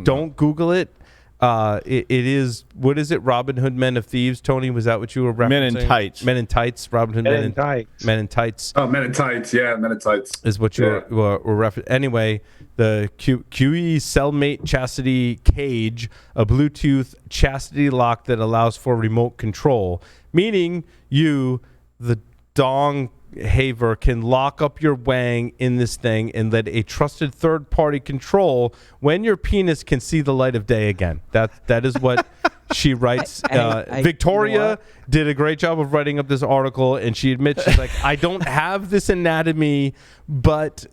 S1: Don't Google it. it is, what is it? Robin Hood Men of Thieves. Tony, was that what you were referencing?
S2: Men in Tights.
S1: Men in Tights. Robin Hood Men in Tights. Men in Tights.
S4: Oh, Men in Tights. Yeah, Men in Tights
S1: is what you were referencing. Anyway, the QE cellmate chastity cage, a Bluetooth chastity lock that allows for remote control, meaning you, the dong haver, can lock up your wang in this thing and let a trusted third-party control when your penis can see the light of day again. That is what she writes. Victoria did a great job of writing up this article, and she admits, she's like, I don't have this anatomy, but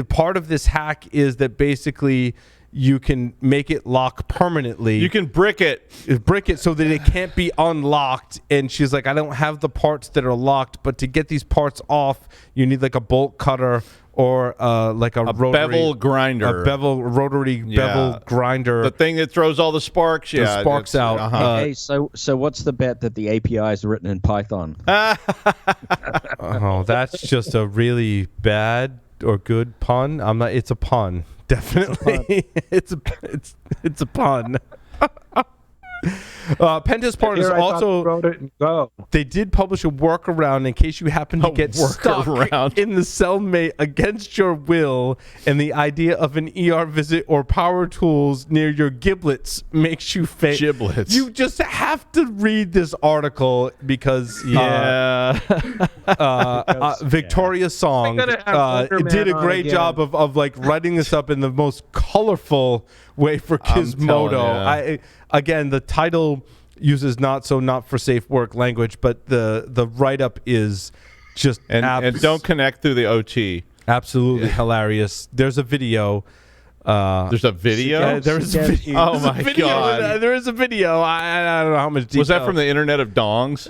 S1: part of this hack is that basically you can make it lock permanently.
S2: You can brick it
S1: so that it can't be unlocked. And she's like, I don't have the parts that are locked, but to get these parts off, you need like a bolt cutter or like a rotary
S2: bevel grinder,
S1: rotary bevel grinder.
S2: The thing that throws all the sparks. Yeah,
S1: the sparks out.
S6: Okay, so what's the bet that the API is written in Python?
S1: Oh, that's just a really bad or good pun. It's a pun. Definitely, it's a pun. Pentest Partners also, they did publish a workaround in case you happen to get stuck in the cellmate against your will, and the idea of an ER visit or power tools near your giblets makes you fail.
S2: Giblets.
S1: You just have to read this article because Victoria Song did a great job of like writing this up in the most colorful way for Gizmodo. Again, the title uses not for safe work language, but the write-up is just
S2: and don't connect through the OT.
S1: Absolutely hilarious. There's a video.
S2: There's a video?
S1: Yeah, there's a video.
S2: Oh my God.
S1: There is a video. I don't know how much detail.
S2: Was that from the Internet of Dongs?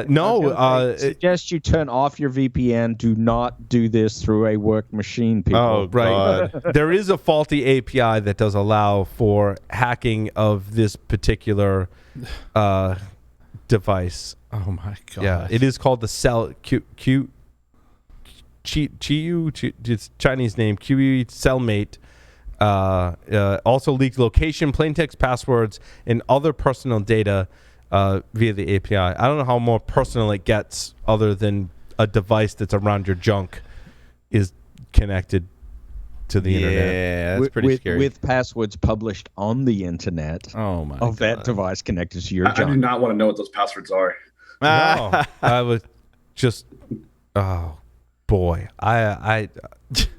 S1: No.
S6: I suggest you turn off your VPN. Do not do this through a work machine, people.
S2: Oh, right.
S1: There is a faulty API that does allow for hacking of this particular device.
S2: Oh my God.
S1: Yeah, it is called the it's Chinese name, QE cellmate. Also leaked location, plaintext passwords, and other personal data via the API. I don't know how more personal it gets other than a device that's around your junk is connected to the internet.
S2: Yeah, that's pretty scary.
S6: With passwords published on the internet of that device connected to your junk.
S4: I do not want to know what those passwords are.
S1: No, I was just... Oh, boy.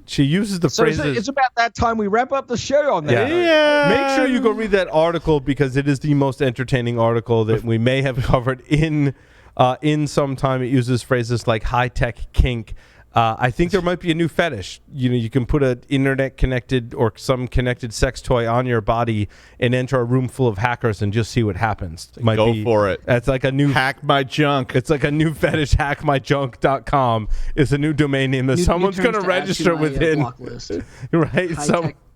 S1: She uses the phrases.
S6: It's about that time we wrap up the show on that.
S1: Yeah. Make sure you go read that article because it is the most entertaining article that we may have covered in some time. It uses phrases like high-tech kink. I think there might be a new fetish. You can put an internet-connected or some connected sex toy on your body and enter a room full of hackers and just see what happens.
S2: Go for it.
S1: It's like a new...
S2: Hack my junk.
S1: It's like a new fetish, hackmyjunk.com. It's a new domain name that someone's going to register within. Right?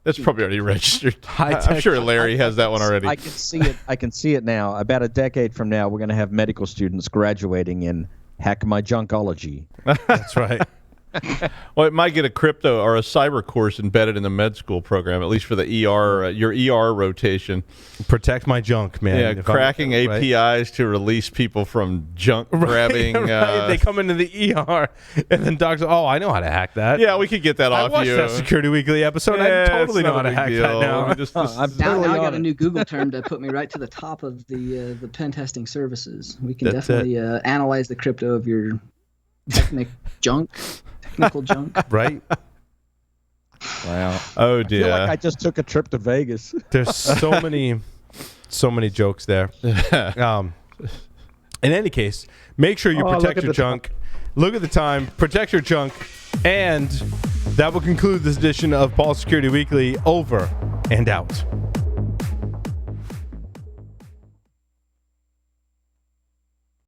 S2: That's probably already registered. I'm sure Larry has that one already.
S6: I can see it now. About a decade from now, we're going to have medical students graduating in Hack My Junkology.
S1: That's right.
S2: Well, it might get a crypto or a cyber course embedded in the med school program, at least for the ER, your ER rotation.
S1: Protect my junk, man.
S2: Yeah, cracking APIs to release people from junk grabbing.
S1: Right. They come into the ER, and then docs. Oh, I know how to hack that.
S2: Yeah, we could get that off you.
S1: I watched that Security Weekly episode. I totally know how to hack that now.
S3: Now I got a new Google term to put me right to the top of the pen testing services. We can definitely analyze the crypto of your technical junk.
S1: Right?
S2: Wow. Oh dear.
S6: I feel like I just took a trip to Vegas.
S1: There's so many jokes there. In any case, make sure you protect your junk. Look at the time, protect your junk, and that will conclude this edition of Ball Security Weekly. Over and out.